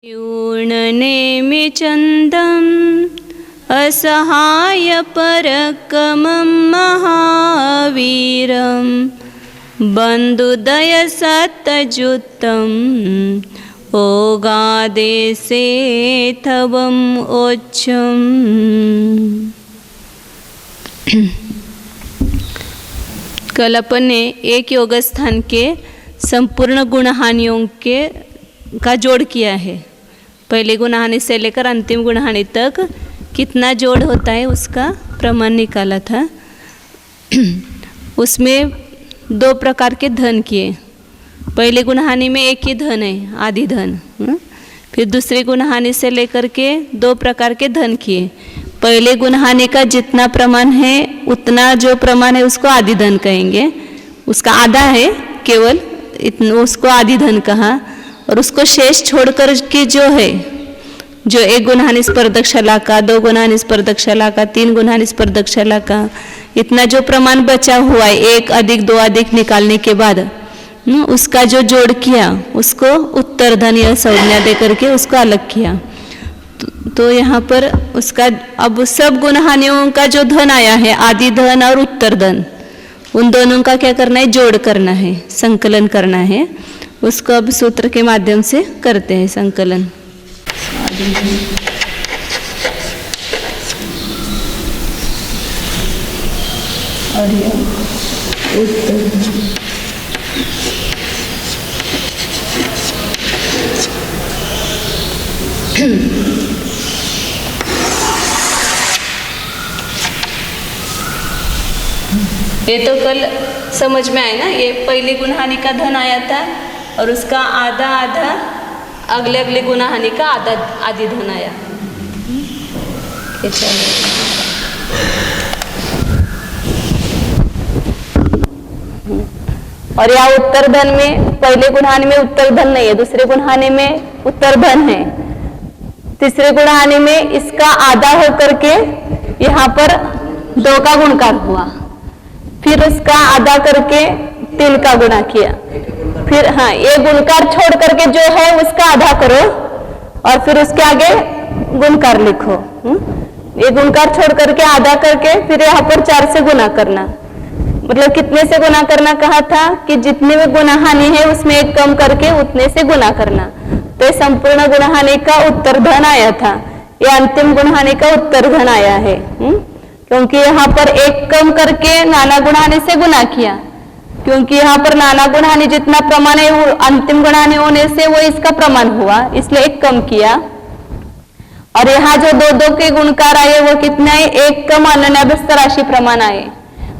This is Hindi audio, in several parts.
यूर्णनेमिचन्दम् असहायपरकमं महावीरं बन्धुदयसत्तजुत्तम् ओगादेशेथवम् ओच्छम्। कल अपन ने एक योग स्थान के संपूर्ण गुणहानियों का जोड़ किया है। पहले गुणहानि से लेकर अंतिम गुणहानि तक कितना जोड़ होता है उसका प्रमाण निकाला था। उसमें दो प्रकार के धन किए। पहले गुणहानि में एक ही धन है, आदि धन। फिर दूसरी गुणहानि से लेकर के दो प्रकार के धन किए। पहले गुणहानि का जितना प्रमाण है उतना जो प्रमाण है उसको आदि धन कहेंगे। उसका आधा है केवल, उसको आदि धन कहा। और उसको शेष छोड़कर के जो है, जो एक गुणहानि स्पर्धक शला का, दो गुणहानि स्पर्धक शला का, तीन गुणहानि स्पर्धक शला का, इतना जो प्रमाण बचा हुआ है एक अधिक दो अधिक निकालने के बाद उसका जो जोड़ किया उसको उत्तर धन या संज्ञा दे करके उसको अलग किया। तो यहाँ पर उसका अब सब गुणहानियों का जो धन आया है, आदि धन और उत्तर धन, उन दोनों का क्या करना है, जोड़ करना है, संकलन करना है। उसको अब सूत्र के माध्यम से करते हैं संकलन। ये तो कल समझ में आया ना। ये पहले गुणहानि का धन आया था और उसका आधा आधा अगले अगले गुणहानि का आधा आदि धन आया। और यहाँ उत्तर धन में पहले गुणहानि में उत्तर धन नहीं है, दूसरे गुणहानि में उत्तर धन है, तीसरे गुणहानि में इसका आधा होकर के यहाँ पर 2 का गुणकार हुआ, फिर उसका आधा करके 3 का गुणा किया, फिर ये गुणकार छोड़ करके जो है उसका आधा करो और फिर उसके आगे गुणकार लिखो। ये गुणकार छोड़ करके आधा करके फिर यहाँ पर 4 से गुणा करना। मतलब कितने से गुणा करना कहा था कि जितने में गुणहानि है उसमें एक कम करके उतने से गुणा करना। तो संपूर्ण गुणहानि का उत्तर धन आया था, ये अंतिम गुणहानि का उत्तर धन आया है। क्योंकि यहाँ पर एक कम करके नाना गुणहानि से गुणा किया, क्योंकि यहाँ पर नाना गुणहानि जितना प्रमाण है वो अंतिम गुणहानि होने से वो इसका प्रमाण हुआ, इसलिए एक कम किया। और यहाँ जो 2 के गुणकार आए वो कितना है, एक कम अन्योन्याभ्यस्त राशि प्रमाण आए,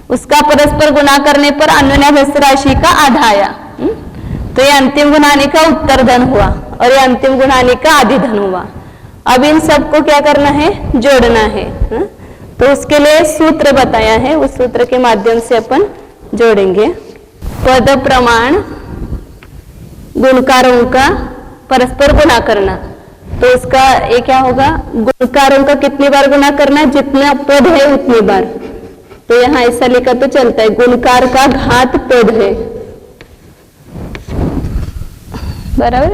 उसका परस्पर गुणा करने पर अन्योन्याभ्यस्त राशि का आधा आया। तो ये अंतिम गुणहानि का उत्तर धन हुआ और ये अंतिम गुणहानि का आदि धन हुआ। अब इन सबको क्या करना है, जोड़ना है। तो उसके लिए सूत्र बताया है, उस सूत्र के माध्यम से अपन जोड़ेंगे। पद प्रमाण गुणकारों का परस्पर गुणा करना। तो उसका ये क्या होगा, गुणकारों का कितनी बार गुणा करना, जितना पद है उतनी बार। तो यहाँ ऐसा लिखा तो चलता है, गुणकार का घात पद है, बराबर।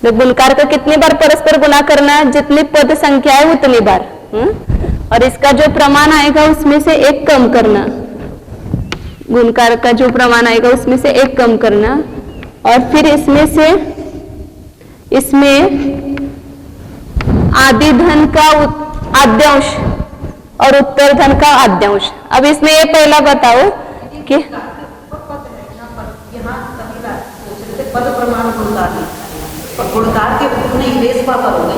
तो गुणकार का कितनी बार परस्पर गुणा करना, जितनी पद संख्या है उतनी बार। और इसका जो प्रमाण आएगा उसमें से एक कम करना, गुणकार का जो प्रमाण आएगा उसमें से एक कम करना। और फिर इसमें आदि धन का आद्यांश और उत्तर धन का आद्यांश। अब इसमें ये पहला बताओ कि पद प्रमाण गुणकार के नहीं रेस पापा हो गए,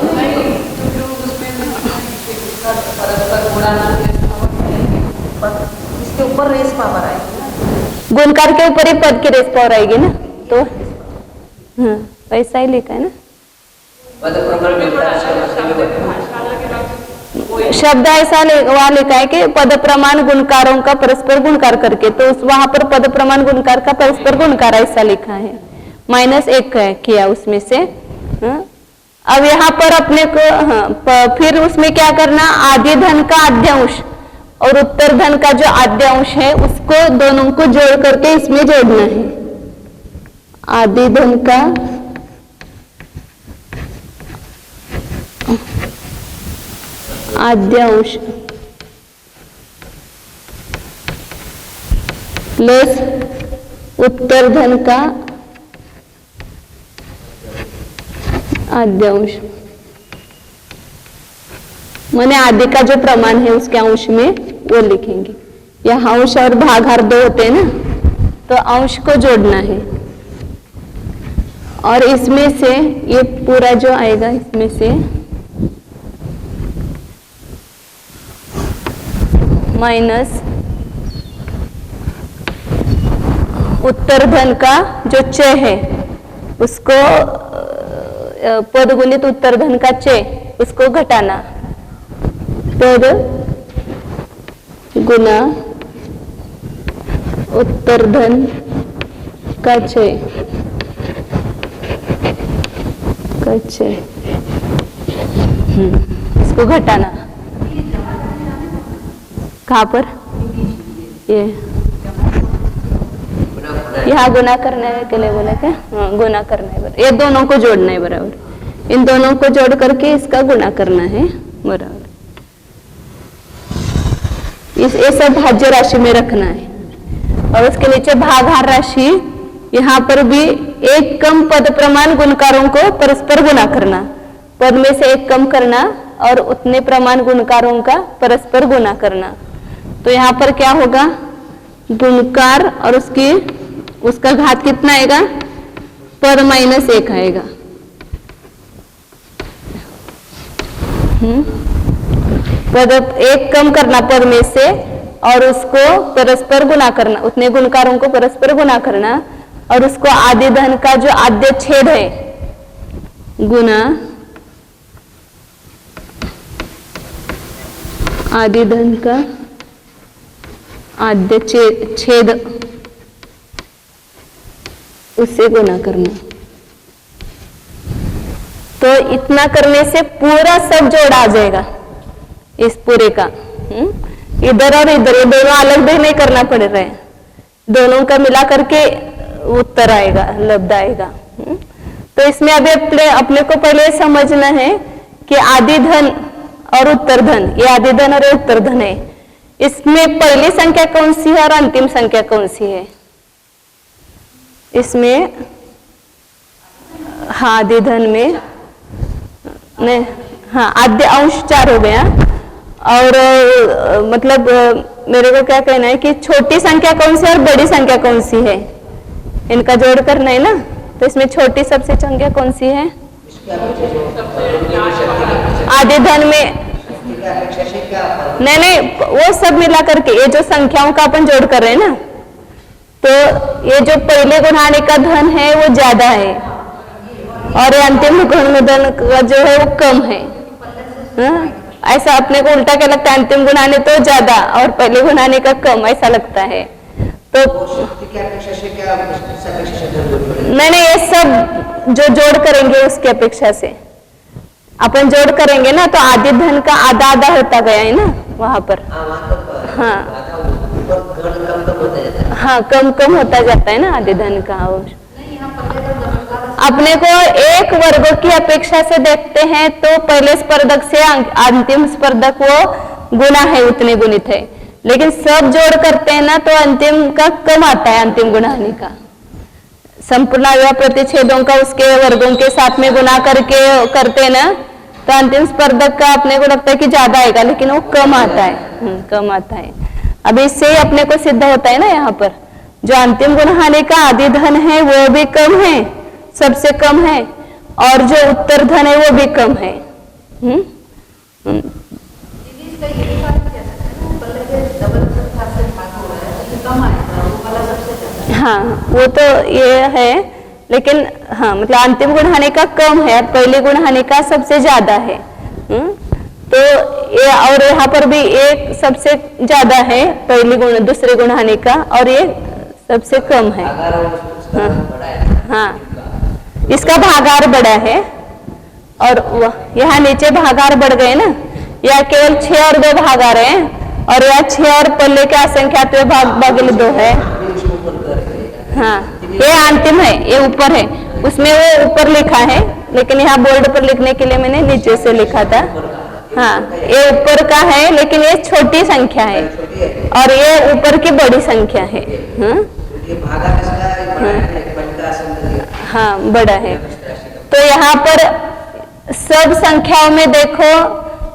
इसके ऊपर रेस पावर आएगी, गुणकार के ऊपर ही पद की रेस पावर आएगी ना। तो वैसा ही लिखा है ना, शब्द ऐसा वहां लिखा है कि पद प्रमाण गुणकारों का परस्पर गुणकार करके। तो वहां पर पद प्रमाण गुणकार का परस्पर गुणकार ऐसा लिखा है, -1 किया उसमें से। अब यहाँ पर अपने को फिर उसमें क्या करना, आदि धन का आद्यांश और उत्तर धन का जो आद्यांश है उसको दोनों को जोड़ करके इसमें जोड़ना है। आदि धन का आद्य अंश प्लस उत्तर धन का आद्य अंश, माने आदि का जो प्रमाण है उसके अंश में वो लिखेंगे। यह अंश और भागाहार दो होते हैं ना, तो अंश को जोड़ना है। और इसमें से ये पूरा जो आएगा इसमें से माइनस उत्तर धन का जो च है उसको पद गुणित उत्तर धन का च उसको घटाना, पद गुना उत्तर धन का च इसको घटाना। कहाँ पर? ये यहाँ गुना करना है के लिए बोला क्या? हाँ, गुना करना है बराबर। ये दोनों को जोड़ना है बराबर, इन दोनों को जोड़ करके इसका गुना करना है बराबर। ये सब भाज्य राशि में रखना है। और उसके नीचे भागाहार राशि, यहाँ पर भी एक कम पद प्रमाण गुणकारों को परस्पर गुना करना, पद में से एक कम करना और उतने प्रमाण गुणकारों का परस्पर गुना करना। तो यहाँ पर क्या होगा? गुणकार और उसका घात कितना आएगा? पद माइनस 1 आएगा। पद एक कम करना पद में से और उसको परस्पर गुना करना, उतने गुणकारों को परस्पर गुना करना और उसको आदि धन का जो आद्य छेद है गुना आदि धन का आद्य छेद उससे गुना करना। तो इतना करने से पूरा सब जोड़ आ जाएगा इस पूरे का। इधर और इधर ये दोनों अलग भी नहीं करना पड़ रहा है, दोनों का मिला करके उत्तर आएगा, लब्ध आएगा। तो इसमें अभी अपने को पहले समझना है कि आदि धन और उत्तर धन, ये आदि धन और उत्तर धन है, इसमें पहली संख्या कौन सी है और अंतिम संख्या कौन सी है? इसमें हाँ आदि धन में नहीं, हाँ आद्य अंश 4 हो गया। और मतलब मेरे को क्या कहना है कि छोटी संख्या कौन सी और बड़ी संख्या कौन सी है, इनका जोड़ करना है ना। तो इसमें छोटी सबसे संख्या कौन सी है? आदि धन में नहीं, वो सब मिला करके ये जो संख्याओं का अपन जोड़ कर रहे हैं ना, तो ये जो पहले गुणाने का धन है वो ज्यादा है और ये अंतिम गुणधन का जो है वो कम है। हाँ? ऐसा अपने को उल्टा क्या लगता है? अंतिम गुणाने तो ज्यादा और पहले गुणाने का कम, ऐसा लगता है। तो नहीं, ये सब जो जोड़ करेंगे उसकी अपेक्षा से अपन जोड़ करेंगे ना, तो आदि धन का आधा आधा होता गया है ना वहां पर। हाँ कम कम होता जाता है ना आदि धन का। अपने को एक वर्गों की अपेक्षा से देखते हैं तो पहले स्पर्धक से अंतिम स्पर्धक वो गुना है, उतने गुणित है। लेकिन सब जोड़ करते हैं ना तो अंतिम का कम आता है, अंतिम गुणाने का। संपूर्ण अवयव प्रतिच्छेदों का उसके वर्गों के साथ में गुना करके करते हैं ना, तो अंतिम स्पर्धक का अपने को लगता है कि ज्यादा आएगा, लेकिन वो कम आता है, कम आता है। अब इससे ही अपने को सिद्ध होता है ना, यहाँ पर जो अंतिम गुणाने का आदि धन है वो भी कम है, सबसे कम है, और जो उत्तर धन है वो भी कम है। हाँ वो तो ये है, लेकिन हाँ मतलब अंतिम गुणाने का कम है, पहले गुणाने का सबसे ज्यादा है। तो ये और यहाँ पर भी एक सबसे ज्यादा है पहले गुण दूसरे गुणाने का, और ये सबसे कम है। हाँ इसका भागाहार बड़ा है और यहाँ नीचे भागाहार बढ़ गए ना, यह केवल 6 और 2 भागाहार है, और यह 6 और पल्ले के असंख्यात भाग भागिले 2 है। हाँ ये अंतिम है, ये ऊपर है, उसमें वो ऊपर लिखा है, लेकिन यहाँ बोर्ड पर लिखने के लिए मैंने नीचे से लिखा था। हाँ, ये ऊपर का है लेकिन ये छोटी संख्या है और ये ऊपर की बड़ी संख्या है। हाँ, बड़ा है। तो यहाँ पर सब संख्याओं में देखो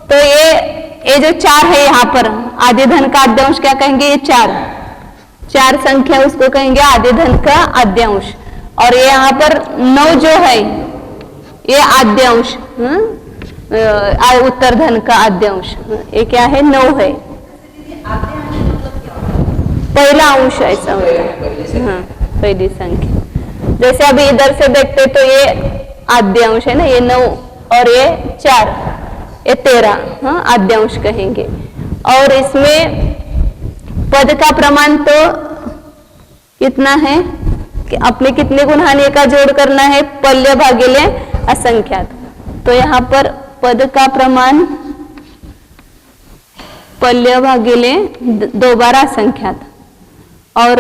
तो ये जो 4 है, यहाँ पर आधे धन का आद्यांश क्या कहेंगे, ये 4 संख्या उसको कहेंगे आधे धन का आद्यांश। और ये यहाँ पर 9 जो है ये आद्यांश, उत्तर धन का आद्यांश। ये क्या है, 9 है, पहला अंश ऐसा होता है। हाँ, पहली संख्या। जैसे अभी इधर से देखते तो ये आद्यांश है ना, ये 9 और ये 4, ये 13, हाँ, आद्यांश कहेंगे। और इसमें पद का प्रमाण तो कितना है कि अपने कितने गुणहानि का जोड़ करना है, पल्य भागिले असंख्यात। तो यहाँ पर पद का प्रमाण पल्य भागिले 2 बार असंख्यात। और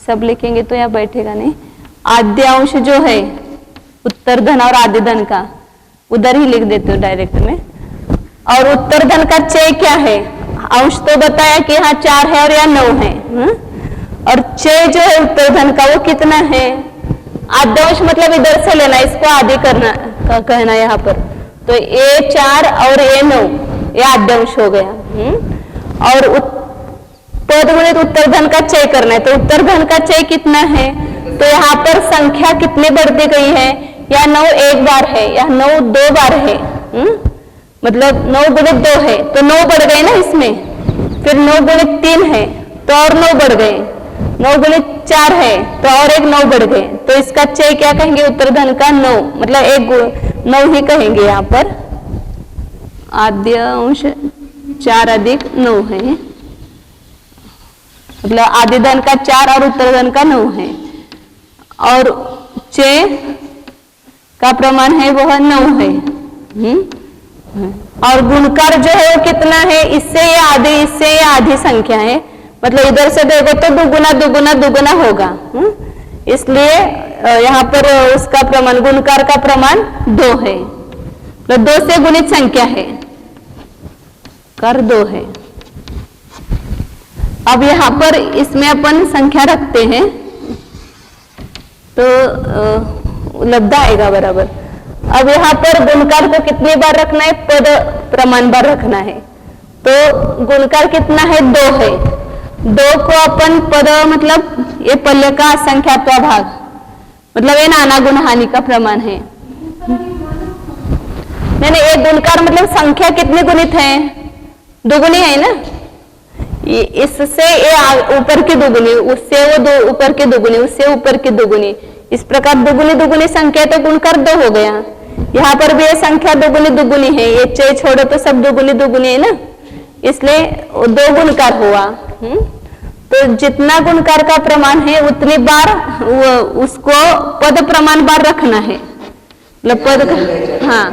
सब लिखेंगे तो यहाँ बैठेगा नहीं। आद्यांश जो है उत्तर धन और आधे धन का, उधर ही लिख देते हो डायरेक्ट में। और उत्तर धन का चय क्या है, अंश तो बताया कि यहाँ 4 है और यहाँ 9 है। और चय जो है उत्तर धन का वो कितना है, आद्यांश मतलब इधर से लेना, इसको आदि करना का कहना यहाँ पर। तो ये 4 और ये 9 ये आद्यांश हो गया। और पद गुणित उत्तर धन का चय करना है। तो उत्तर धन का चय कितना है, तो यहाँ पर संख्या कितनी बढ़ती गई है, या 9 1 बार है या 9 2 बार है। मतलब 9 गुणित 2 है तो 9 बढ़ गए ना इसमें। फिर 9 गुणित 3 है तो और 9 बढ़ गए। 9 गुणित 4 है तो और एक 9 बढ़ गए। तो इसका चय क्या कहेंगे, उत्तर धन का 9, मतलब 1 9 ही कहेंगे यहाँ पर। आद्यांश 4 अधिक 9 है, मतलब आधे धन का 4 और उत्तर धन का 9 है। और चय का प्रमाण है वह 9 है। और गुणकार जो है वो कितना है, इससे ये आधी संख्या है। मतलब इधर से देखो तो दुगुना दुगुना दुगुना होगा। इसलिए यहाँ पर उसका प्रमाण, गुणकार का प्रमाण 2 है, मतलब 2 से गुणित संख्या है, कर 2 है। अब यहाँ पर इसमें अपन संख्या रखते हैं तो लब्ध आएगा बराबर। अब यहाँ पर गुणकार को कितनी बार रखना है, पद प्रमाण बार रखना है। तो गुणकार कितना है, 2 है। 2 को अपन पद मतलब ये पल्य का असंख्यात्वा भाग, मतलब ये नाना गुणहानि का प्रमाण है। नहीं, ये गुणकार मतलब संख्या कितनी गुणित है, दुगुनी है ना। इससे ये ऊपर की दुगुनी, उससे वो 2 ऊपर की दुगुनी, उससे ऊपर की दुगुनी, इस प्रकार दुगुनी दुगुनी संख्या तो गुणकार 2 हो गया। यहाँ पर भी ये संख्या दुगुनी दुगुनी है, ये चय छोड़ो तो सब दुगुनी दुगुनी है ना, इसलिए 2 गुणकार हुआ। तो जितना गुणकार का प्रमाण है उतनी बार उसको पद प्रमाण बार रखना है, मतलब पद का, हाँ,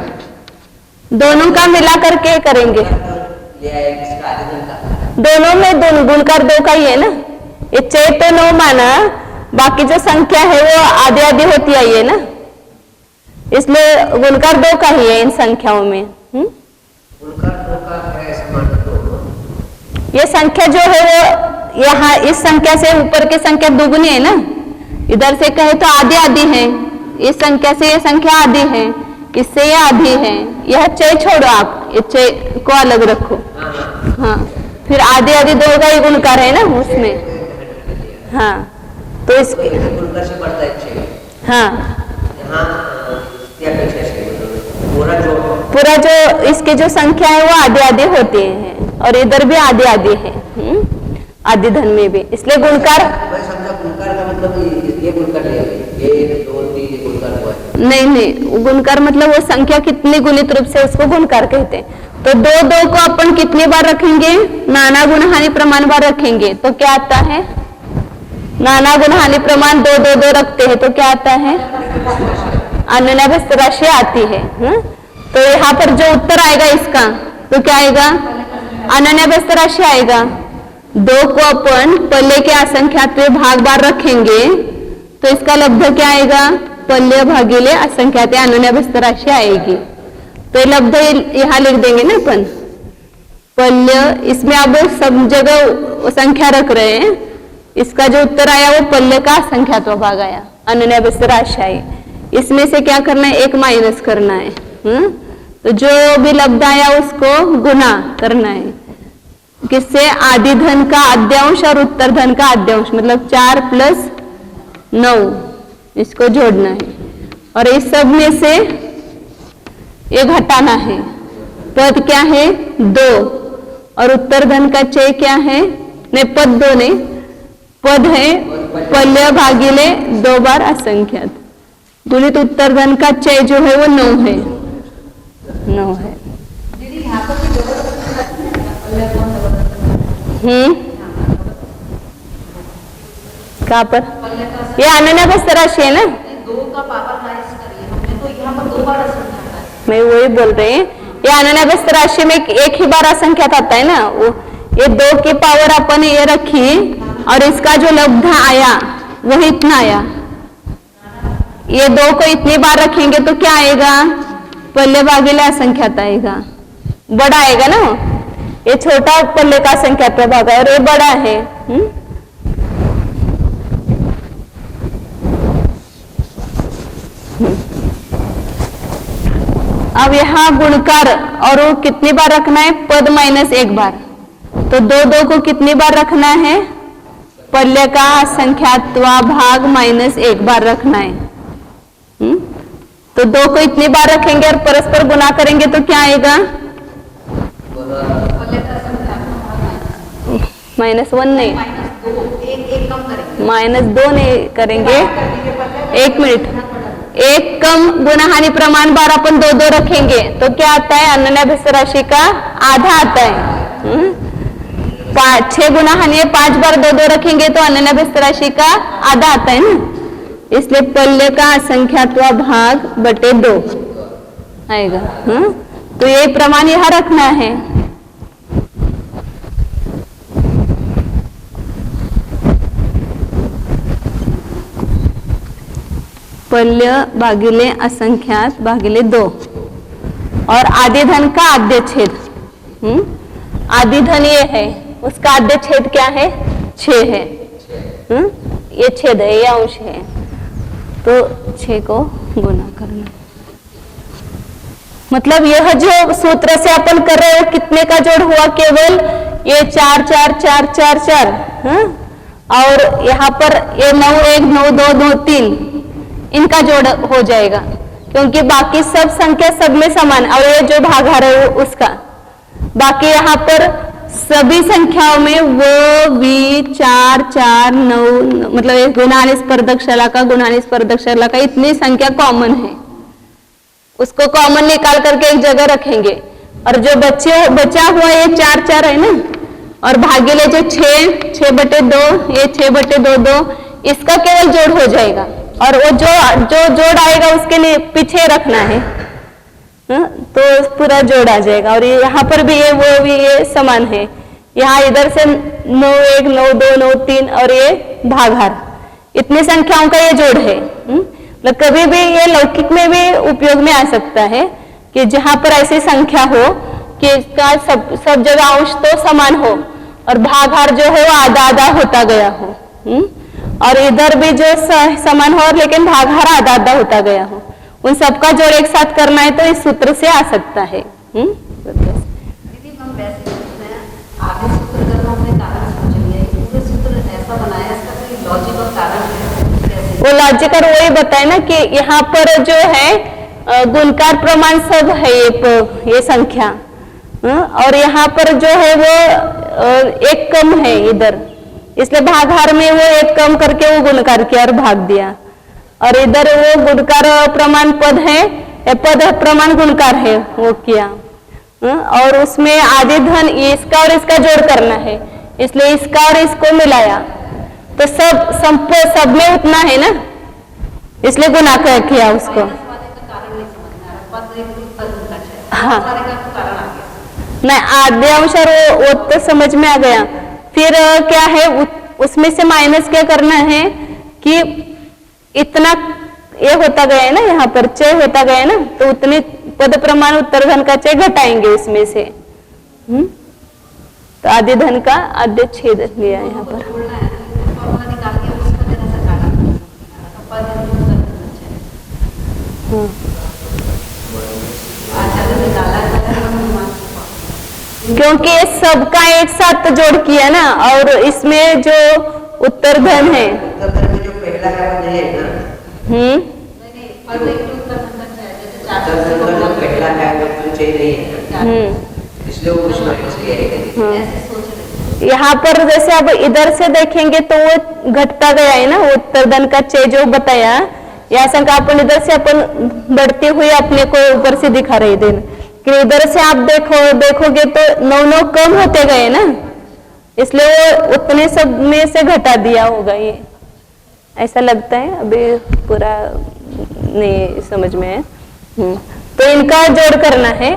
दोनों का मिला करके करेंगे। दोनों में गुणकार 2 का ही है ना। ये चय तो 9 माना, बाकी जो संख्या है वो आधी आधी होती आई है ना, इसलिए गुणकार 2 का ही है इन संख्याओं में। ये संख्या जो है वो यहाँ इस संख्या से ऊपर की संख्या दुगुनी है ना, इधर से कहे तो आधी आधी है, इस संख्या से ये संख्या आधी है, इससे ये आधी है। यह चय छोड़ो, आप ये चय को अलग रखो। हाँ, फिर आधी आधी 2 का ही गुणकार है ना उसमें। हाँ, तो इसके हाँ पूरा जो इसकी जो संख्या है वो आधी आधी होती है, और इधर भी आधी आधी है आदि धन में भी, इसलिए गुणकार नहीं, गुणकार मतलब वो संख्या कितनी गुणित रूप से उसको गुणकार कहते हैं। तो 2 को अपन कितनी बार रखेंगे, नाना गुणहानि प्रमाण बार रखेंगे। तो क्या आता है, नाना गुणहानि प्रमाण 2 2 2 रखते हैं तो क्या आता है, अन्यनाभ्यस्त राशि आती है। तो यहाँ पर जो उत्तर आएगा इसका तो क्या आएगा, अन्यनाभ्यस्त राशि आएगा। 2 को अपन पल्ले के असंख्यात भाग बार रखेंगे तो इसका लब्ध क्या आएगा, पल्य भागिले असंख्यात अनुनाभ्यस्त राशि आएगी। तो लब्ध यहाँ लिख देंगे ना अपन, पल्य, इसमें अब सब जगह संख्या रख रहे हैं, इसका जो उत्तर आया वो पल्य का असंख्यात्व भाग आया, अनुनाभ्यस्त राशि आई। इसमें से क्या करना है, एक माइनस करना है। तो जो भी लब्ध आया उसको गुना करना है, किससे, आदि धन का आद्यांश और उत्तर धन का आद्यांश, मतलब 4 + 9 इसको जोड़ना है, और इस सब में से ये घटाना है। पद क्या है, 2, और उत्तर धन का चय क्या है, नहीं पद 2 नहीं, पद है पल्य भागिले 2 बार असंख्यात, गुणित उत्तर धन का चय जो है वो 9 है, 9 है। दीदी यहाँ पर भी कहाँ पर, ये अनुनाभ्यस्त राशि है ना, 2 का पावर राइज करिए हमने, तो यहाँ पर 2 बार असंख्यात है। मैं वही बोल रही हूँ, ये अनुनाभ्यस्त राशि में एक ही बार असंख्यात आता है ना, वो ये 2 की पावर अपन ये रखी और इसका जो लब्ध आया वही इतना आया, ये 2 को इतनी बार रखेंगे तो क्या आएगा, पल्य भागिले असंख्यात आएगा, बड़ा आएगा ना, ये छोटा पल्य का असंख्यात भाग है और ये बड़ा है। अब यहाँ गुणकार और वो कितनी बार रखना है, पद -1 बार, तो 2 को कितनी बार रखना है, पल्य का असंख्यात्व भाग -1 बार रखना है। तो 2 को इतनी बार रखेंगे और परस्पर गुना करेंगे तो क्या आएगा, -1 नहीं, -2 नहीं करेंगे, 1 मिनट, एक कम गुणहानि प्रमाण बार अपन 2 रखेंगे तो क्या आता है, अनुनाभ्यस्त राशि का आधा आता है। 6 गुणहानि 5 बार 2 रखेंगे तो अनुनाभ्यस्त राशि का आधा आता है ना, इसलिए पल्य का असंख्यात्व भाग बटे 2 आएगा। तो ये प्रमाण यहां रखना है। पल्य भागिले असंख्यात भागिले 2 और आदि धन का आद्य छेद, आदि धन ये है, उसका आद्य छेद क्या है, 6 है। ये छेद है, ये अंश है, तो 6 को गुना करना, मतलब यह जो सूत्र से अपन कर रहे हैं कितने का जोड़ हुआ, केवल ये 4 4 4 4 4, और यहाँ पर ये 9 1 9 2 2 3 इनका जोड़ हो जाएगा, क्योंकि बाकी सब संख्या सब में समान, और ये जो भागाहार है उसका, बाकी यहाँ पर सभी संख्याओं में वो भी 4 4 9, मतलब एक गुणाहानि स्पर्धक शलाका, गुणाहानि स्पर्धक शलाका, इतनी संख्या कॉमन है, उसको कॉमन निकाल करके एक जगह रखेंगे, और जो बचा हुआ ये 4 4 है ना, और भागिले जो 6 बटे 2, ये 6 बटे 2 2, इसका केवल जोड़ हो जाएगा, और वो जो जोड़ आएगा उसके लिए पीछे रखना है, तो पूरा जोड़ आ जाएगा। और यहाँ पर भी ये वो भी ये समान है, यहाँ इधर से 9 1 9 2 9 3 और ये भागाहार, इतनी संख्याओं का ये जोड़ है। मतलब कभी भी ये लौकिक में भी उपयोग में आ सकता है कि जहां पर ऐसी संख्या हो कि इसका सब जगह अंश तो समान हो और भागाहार जो है वो आधा आधा होता गया हो, और इधर भी जो समान हो लेकिन भागाहार आधा आधा होता गया हो, उन सबका जोड़ एक साथ करना है तो इस सूत्र से आ सकता है। दीदी हम वैसे आगे सूत्र करना हमने कारण समझिए, पूरे सूत्र ऐसा बनाया, इसका कोई लॉजिक और कारण है? वो लॉजिक और वही बताए ना कि यहाँ पर जो है गुणकार प्रमाण सब है ये संख्या, और यहाँ पर जो है वो एक कम है इधर, इसलिए भागाहार में वो एक कम करके वो गुणकार किया और भाग दिया, और इधर वो गुणकार प्रमाण पद है, पद प्रमाण गुणकार है वो किया, और उसमें आदि धन इसका और इसका जोड़ करना है, इसलिए इसका और इसको मिलाया तो सब में उतना है ना, इसलिए गुना किया उसको। हाँ नहीं, आद्यांश और वो तो समझ में आ गया। फिर क्या है उसमें से माइनस क्या करना है कि इतना ये होता गया है ना, यहाँ पर चय होता गया है ना, तो उतने पद प्रमाण उत्तर धन का चय घटाएंगे इसमें से। तो आद्य धन का आद्य छेद लिया यहाँ पर। बोलना है फॉर्मूला निकाल के उसको जरा सा काटा पद निकाला क्योंकि ये सबका एक साथ जोड़ किया ना, और इसमें जो उत्तर धन है, उत्तर धन में जो पहला है वो नहीं है ना। नहीं पद एक तो उत्तर धन का है, जैसे उत्तर धन का जो पहला है वो तो चाहिए नहीं है, इसलिए वो कुछ माइनस किया है। ऐसे सोच रहे यहाँ पर जैसे अब इधर से देखेंगे तो वो घटता गया है ना, वो उत्तर धन का चय जो बताया, या शंका अपन इधर से अपन बढ़ते हुए अपने को ऊपर से दिखा रहे थे, कि इधर से आप देखोगे तो 9 कम होते गए ना, इसलिए वो उतने सब में से घटा दिया होगा, ये ऐसा लगता है, अभी पूरा नहीं समझ में है। तो इनका जोड़ करना है,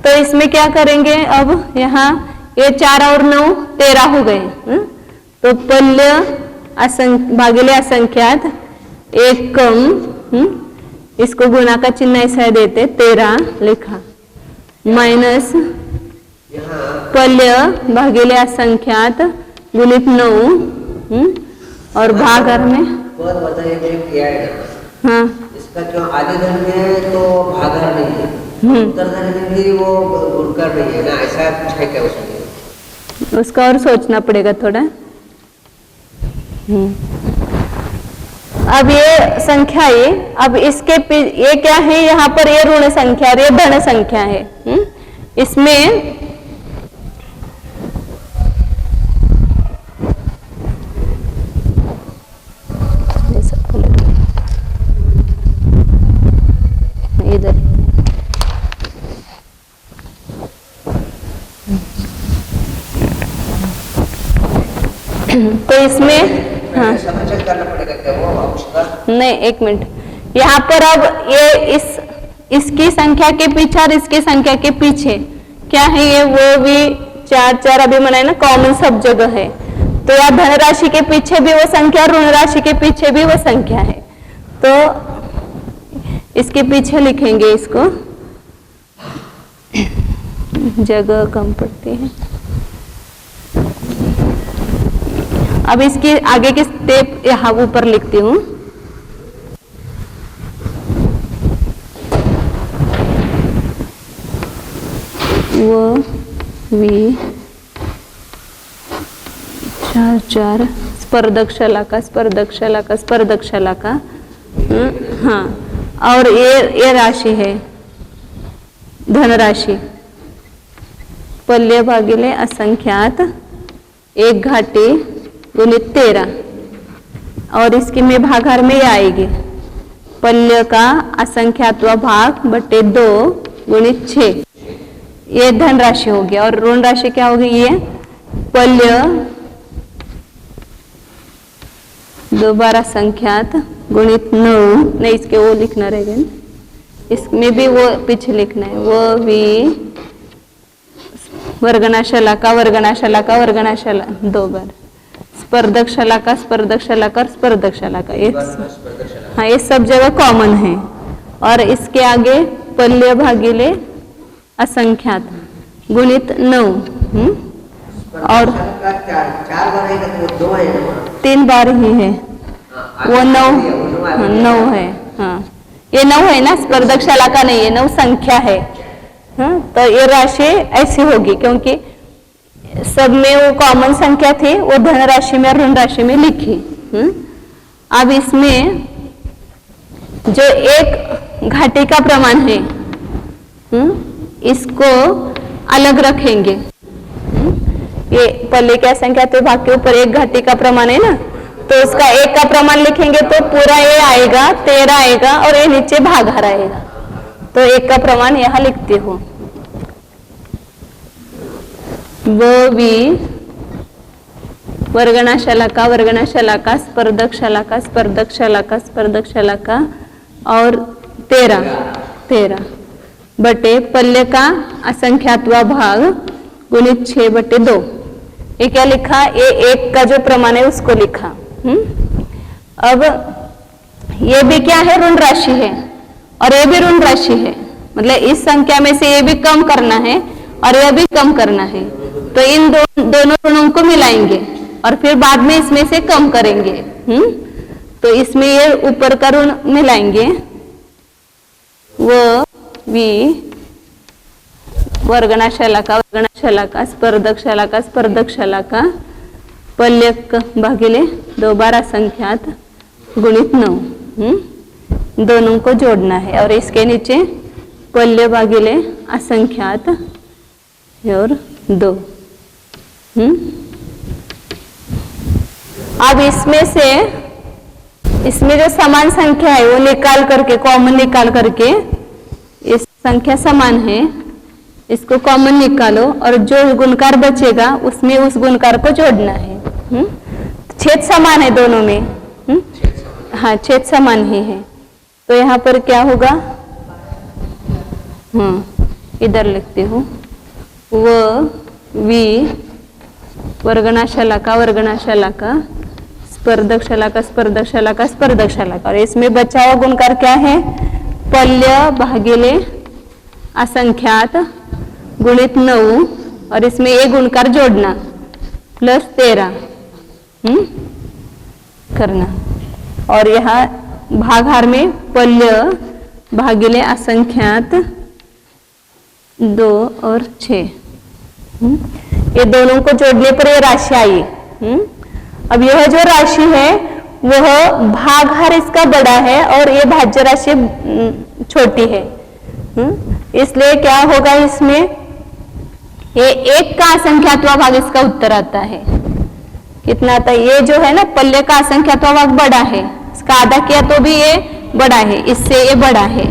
तो इसमें क्या करेंगे, अब यहाँ ये 4 और 9 13 हो गए। तो पल्य भागिले असंख्यात एक कम, इसको गुणा का चिन्ह ऐसा देते 13 लिखा, माइनस पल्य भागिले असंख्यात गुणित 9, और भागाकार में पद बताइए जो किया है ना, हाँ इसका जो आदि धन में तो भागाकार नहीं है, उत्तर धन में भी वो गुणकार नहीं है ना, ऐसा कुछ है क्या उसमें? उसका और सोचना पड़ेगा थोड़ा। अब ये संख्या है, अब इसके ये क्या है, यहाँ पर ये ऋण संख्या और ये धन संख्या है। इसमें इधर तो इसमें हाँ समझ करना पड़ेगा क्या वो उसका? नहीं, एक मिनट, यहाँ पर अब ये इसकी संख्या के पीछे और इसकी संख्या के पीछे क्या है, ये वो भी 4 अभी मनाए ना, कॉमन सब जगह है। तो या धन राशि के पीछे भी वो संख्या, ऋण राशि के पीछे भी वो संख्या है, तो इसके पीछे लिखेंगे इसको, जगह कम पड़ती है। अब इसके आगे के स्टेप यहाँ ऊपर लिखती हूँ। वो वी 4 स्पर्धक शलाका हाँ, और ये राशि है धन राशि, पल्य भागिले असंख्यात एक घाटी गुणित 13, और इसकी में भागाकार में आएगी पल्य का असंख्यात्वा भाग बटे 2 गुणित 6, ये धन राशि हो गया। और ऋण राशि क्या होगी, ये पल्य 2 संख्यात गुणित 9, नहीं इसके वो लिखना रहेगा ना, इसमें भी वो पीछे लिखना है, वो भी वर्गना शलाका 2 बार, स्पर्धक शलाका ये हाँ, ये सब जगह कॉमन है। और इसके आगे पल्य भागिले असंख्यात गुणित 9, और 4 बार है तो 2 है ना, 3 बार ही है, वो 9 है। हाँ, ये 9 है ना, स्पर्धक शलाका नहीं है, 9 संख्या है। हाँ, तो ये राशि ऐसी होगी क्योंकि सब में वो कॉमन संख्या थी, वो धन राशि में और ऋण राशि में लिखी। अब इसमें जो एक घाटी का प्रमाण है, इसको अलग रखेंगे। ये पल्ले क्या संख्या तो भाग के ऊपर एक घाटी का प्रमाण है ना, तो उसका एक का प्रमाण लिखेंगे तो पूरा ये आएगा 13 आएगा, और ये नीचे भागाकार आएगा, तो एक का प्रमाण यहाँ लिखती हूँ। वो भी वर्गना शलाका स्पर्धक शलाका और 13 बटे पल्य का असंख्यात्वा भाग गुणित 6 बटे 2। ये क्या लिखा, ये एक का जो प्रमाण है उसको लिखा। अब ये भी क्या है, ऋण राशि है और ये भी ऋण राशि है, मतलब इस संख्या में से ये भी कम करना है और यह भी कम करना है। तो इन दोनों ऋणों को मिलाएंगे और फिर बाद में इसमें से कम करेंगे। तो इसमें ये ऊपर का ऋण मिलाएंगे, व वी वर्गणाशलाका वर्गणाशलाका स्पर्धक शलाका स्पर्धक शलाका पल्यक भागिले 2 12 संख्यात गुणित 9। दोनों को जोड़ना है और इसके नीचे पल्य भागिले असंख्यात और 2। अब इसमें जो समान संख्या है वो निकाल करके, कॉमन निकाल करके, इस संख्या समान है इसको कॉमन निकालो और जो गुणकार बचेगा उसमें उस गुणकार को जोड़ना है। छेद समान है दोनों में। हाँ, छेद समान ही है। तो यहाँ पर क्या होगा, इधर लिखती हूँ, व वी वर्गणाशलाका वर्गणाशलाका स्पर्धक शलाका स्पर्धक शलाका स्पर्धक शलाका। और इसमें बचा हुआ गुणकार क्या है, पल्य भागिले असंख्यात गुणित 9 और इसमें ये गुणकार जोड़ना प्लस 13 करना। और यहाँ भागाहार में पल्य भागिले असंख्यात 2 और 6, ये दोनों को जोड़ने पर ये राशि आई। अब यह जो राशि है वह भागाहार इसका बड़ा है और ये भाज्य राशि छोटी है। इसलिए क्या होगा, इसमें ये 1 का असंख्यात्वा भाग इसका उत्तर आता है। कितना आता है, ये जो है ना पल्य का असंख्यात्वा भाग बड़ा है, इसका आधा किया तो भी ये बड़ा है, इससे ये बड़ा है,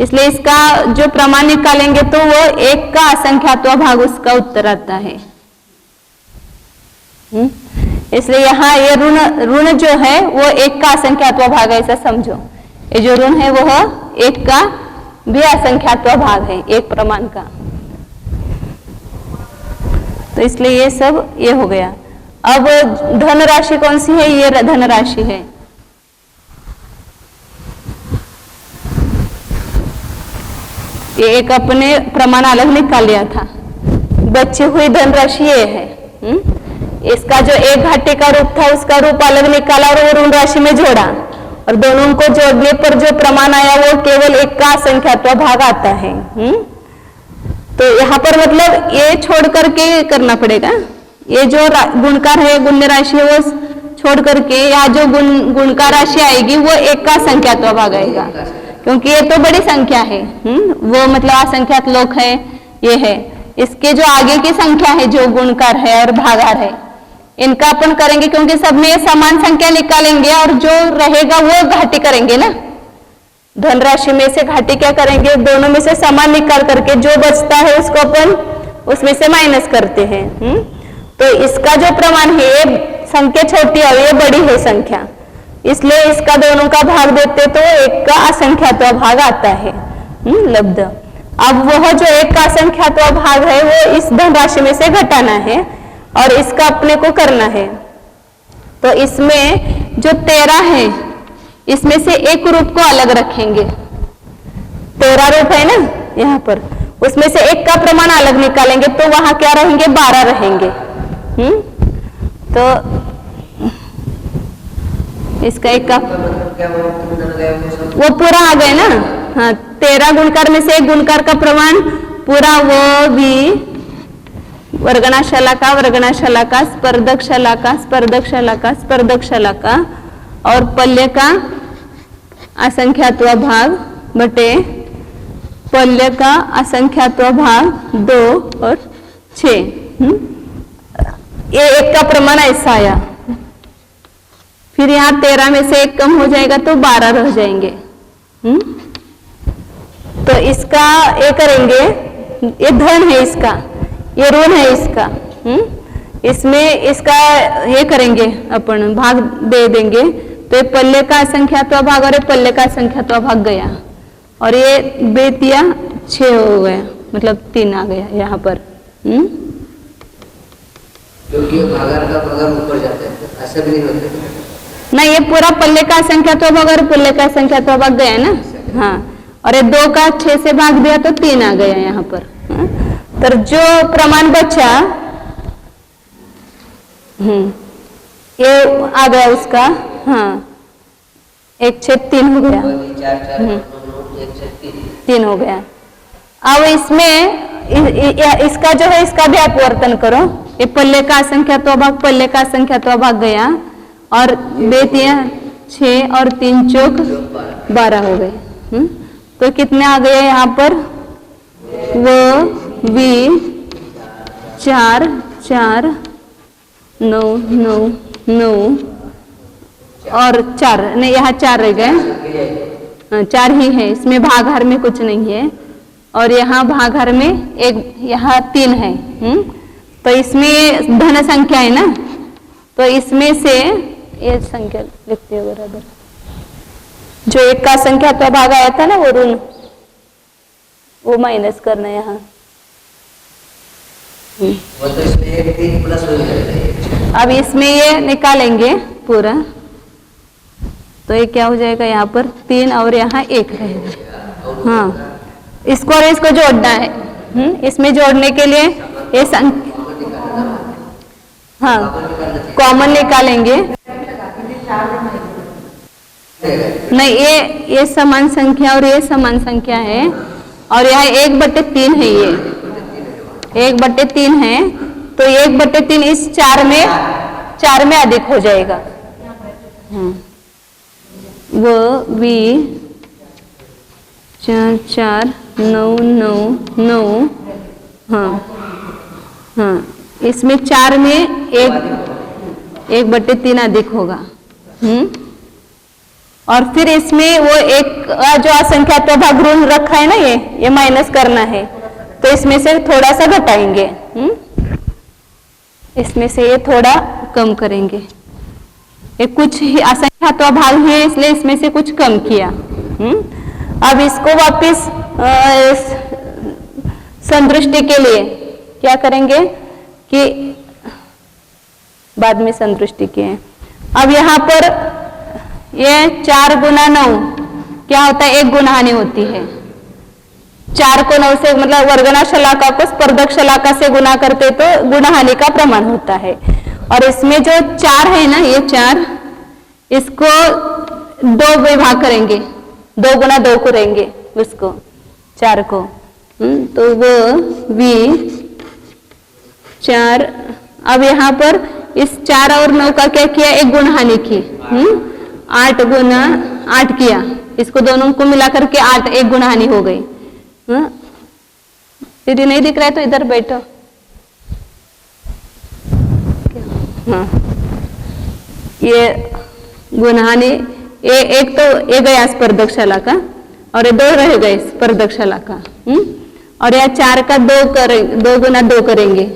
इसलिए इसका जो प्रमाण निकालेंगे तो वो 1 का असंख्यात्वा भाग उसका उत्तर आता है। इसलिए यहाँ ये ऋण जो है वो 1 का असंख्यात्वा भाग है, ऐसा समझो। ये जो ऋण है वह 1 का भी असंख्यात्वा भाग है, एक प्रमाण का। तो इसलिए ये सब ये हो गया। अब धन राशि कौन सी है, ये धन राशि है। ये एक अपने प्रमाण अलग निकाल लिया था। बची हुई धन राशि ये है। इसका जो एक घाटे का रूप था उसका रूप अलग निकाला और वो ऋण राशि में जोड़ा और दोनों को जोड़ने पर जो प्रमाण आया वो केवल 1 का असंख्यात्वा भाग आता है। तो यहाँ पर मतलब ये छोड़ करके करना पड़ेगा। ये जो गुणकार है, गुण्य राशि है, वो छोड़ करके यहाँ जो गुणकार राशि आएगी वो 1 का असंख्यात्वा भाग आएगा, क्योंकि ये तो बड़ी संख्या है। वो मतलब असंख्यात लोक है, ये है। इसके जो आगे की संख्या है जो गुणकार है और भागाहार है, इनका अपन करेंगे क्योंकि सब में समान संख्या निकालेंगे और जो रहेगा वो घाटी करेंगे ना। धन राशि में से घाटी क्या करेंगे, दोनों में से समान निकाल करके जो बचता है उसको अपन उसमें से माइनस करते हैं। तो इसका जो प्रमाण है, ये संख्या छोटी और ये बड़ी है संख्या, इसलिए इसका दोनों का भाग देते तो 1 का असंख्यात्वा भाग आता है लब्ध। अब वह जो 1 का असंख्यात्वा भाग है वो इस धन राशि में से घटाना है और इसका अपने को करना है। तो इसमें जो 13 है इसमें से एक रूप को अलग रखेंगे। 13 रूप है ना यहाँ पर, उसमें से 1 का प्रमाण अलग निकालेंगे तो वहां क्या रहेंगे, 12 रहेंगे। तो इसका 1 का वो पूरा आ गए ना। हाँ, 13 गुणकार में से 1 गुणकार का प्रमाण पूरा, वो भी वर्गणाशलाका वर्गणाशलाका स्पर्धक शलाका स्पर्धक शलाका स्पर्धक शलाका और पल्य का असंख्यात्वा भाग बटे पल्य का असंख्यात्वा भाग 2 और 6। ये 1 का प्रमाण ऐसा आया। फिर यहाँ 13 में से 1 कम हो जाएगा तो 12 रह जाएंगे। तो इसका ये करेंगे, ये धन है इसका, ये ऋण है इसका। इसमें इसका ये करेंगे अपन, भाग दे देंगे तो ये पल्ले का असंख्यात्वा भाग और ये पल्ले का असंख्यात्वा भाग गया और ये बेतिया 6 हो गया, मतलब 3 आ गया यहाँ पर। क्योंकि भागाहार का भागाहार ऊपर जाता है, ऐसा भी नहीं होता। नहीं, ये पूरा पल्ले का संख्या तो अगर पल्ले का संख्या तो भाग गया ना। हाँ, और ये 2 का 6 से भाग दिया तो 3 आ गया यहाँ पर। हाँ? तो जो प्रमाण बचा ये आ गया उसका। हाँ, 1/3 हो गया। 3 हो गया। अब इसमें इसका जो है इसका भी अपवर्तन करो। ये पल्ले का संख्या तो भाग पल्ले का संख्या तो भाग गया और 2 6 और 3 चौक 12 हो गए। तो कितने आ गए यहाँ पर? वो भी 4 4 9 9 9 और 4 नहीं, यहाँ 4 रह गए। 4 ही है, इसमें भागाहार में कुछ नहीं है और यहाँ भागाहार में एक, यहाँ 3 है। तो इसमें धन संख्या है ना, तो इसमें से ये संख्या लिखते हो बराबर। जो 1 का संख्या तो भाग आया था ना वो ऋण, वो माइनस करना है यहाँ। वो तो इसमें 1 3 प्लस हो जाएगा। अब इसमें ये निकालेंगे पूरा, तो ये क्या हो जाएगा यहाँ पर 3 और यहाँ 1 रहेगा। हाँ, इसको और इसको जोड़ना है। इसमें जोड़ने के लिए ये हाँ कॉमन निकालेंगे। नहीं, ये समान संख्या और ये समान संख्या है और यहाँ 1/3 है। ये 1/3 है, तो 1/3 इस 4 में अधिक हो जाएगा। वो भी 4 4 9 9 9। हाँ हाँ, इसमें 4 में 1/3 अधिक होगा। और फिर इसमें वो एक जो असंख्या तो भाग ऋण रखा है ना, ये माइनस करना है, तो इसमें से थोड़ा सा घटाएंगे। इसमें से ये थोड़ा कम करेंगे। ये कुछ ही असंख्या तो भाग है इसलिए इसमें से कुछ कम किया। अब इसको वापस संतुष्टि के लिए क्या करेंगे कि बाद में संतुष्टि के हैं। अब यहाँ पर ये 4 गुना 9 क्या होता है? 1 गुना हानि होती है। 4 को 9 से मतलब वर्गना शलाका को स्पर्धक शलाका से गुना करते तो गुना हानि का प्रमाण होता है। और इसमें जो 4 है ना, ये 4, इसको 2 विभाग करेंगे, 2 गुना 2 करेंगे उसको 4 को। तो वो भी 4। अब यहाँ पर इस 4 और 9 का क्या किया? 1 गुना हानि की। 8 गुना 8 किया, इसको दोनों को मिला करके 8, 1 गुना हानि हो गई। दीदी नहीं दिख रहा है तो इधर बैठो। हाँ, ये गुणहानि, ये एक तो ये गया स्पर्धक शलाका और ये 2 रह गए स्पर्धक शलाका। और यह 4 का 2 गुना 2 करेंगे।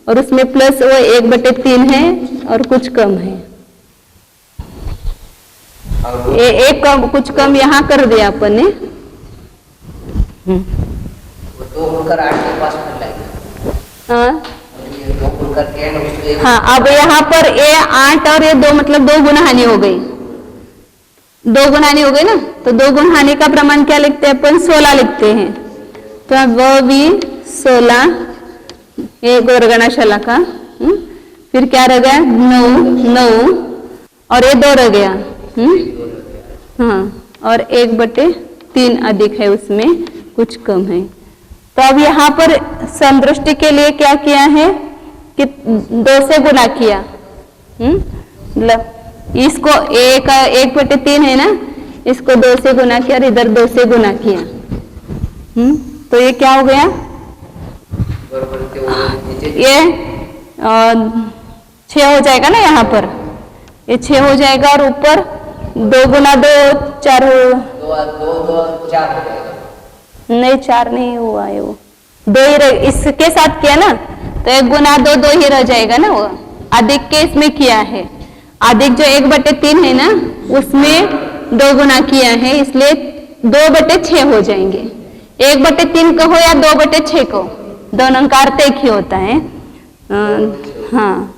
और उसमें प्लस वो 1/3 है और कुछ कम है। ये एक कम, कुछ कम यहाँ कर दिया अपन ने। हाँ, अब यहाँ पर ये 8 और ये 2 मतलब 2 गुना हानि हो गई। 2 गुना हानि हो गई ना, तो 2 गुना हानि का प्रमाण क्या लिखते हैं अपन? 16 लिखते हैं। तो अब वो भी 16, ये वर्गना शलाका। फिर क्या रह गया? 9 और ये 2 रह गया। हाँ, और 1/3 अधिक है, उसमें कुछ कम है। तो अब यहाँ पर समदृष्टि के लिए क्या किया है कि 2 से गुना किया। मतलब इसको 1/3 है ना, इसको 2 से गुना किया और इधर 2 से गुना किया। तो ये क्या हो गया? ये 6 हो जाएगा ना, यहाँ पर ये 6 हो जाएगा और ऊपर 2 गुना 2 4 हो। 2 4 हो जाएगा। नहीं, 4 नहीं हुआ है, वो 2 ही रह, इसके साथ किया ना, तो 1 गुना 2 2 ही रह जाएगा ना। वो अधिक के इसमें किया है, अधिक जो 1/3 है ना, उसमें 2 गुना किया है, इसलिए 2/6 हो जाएंगे। 1/3 कहो या 2/6 कहो, दोनों का अर्थ एक ही होता है। हाँ,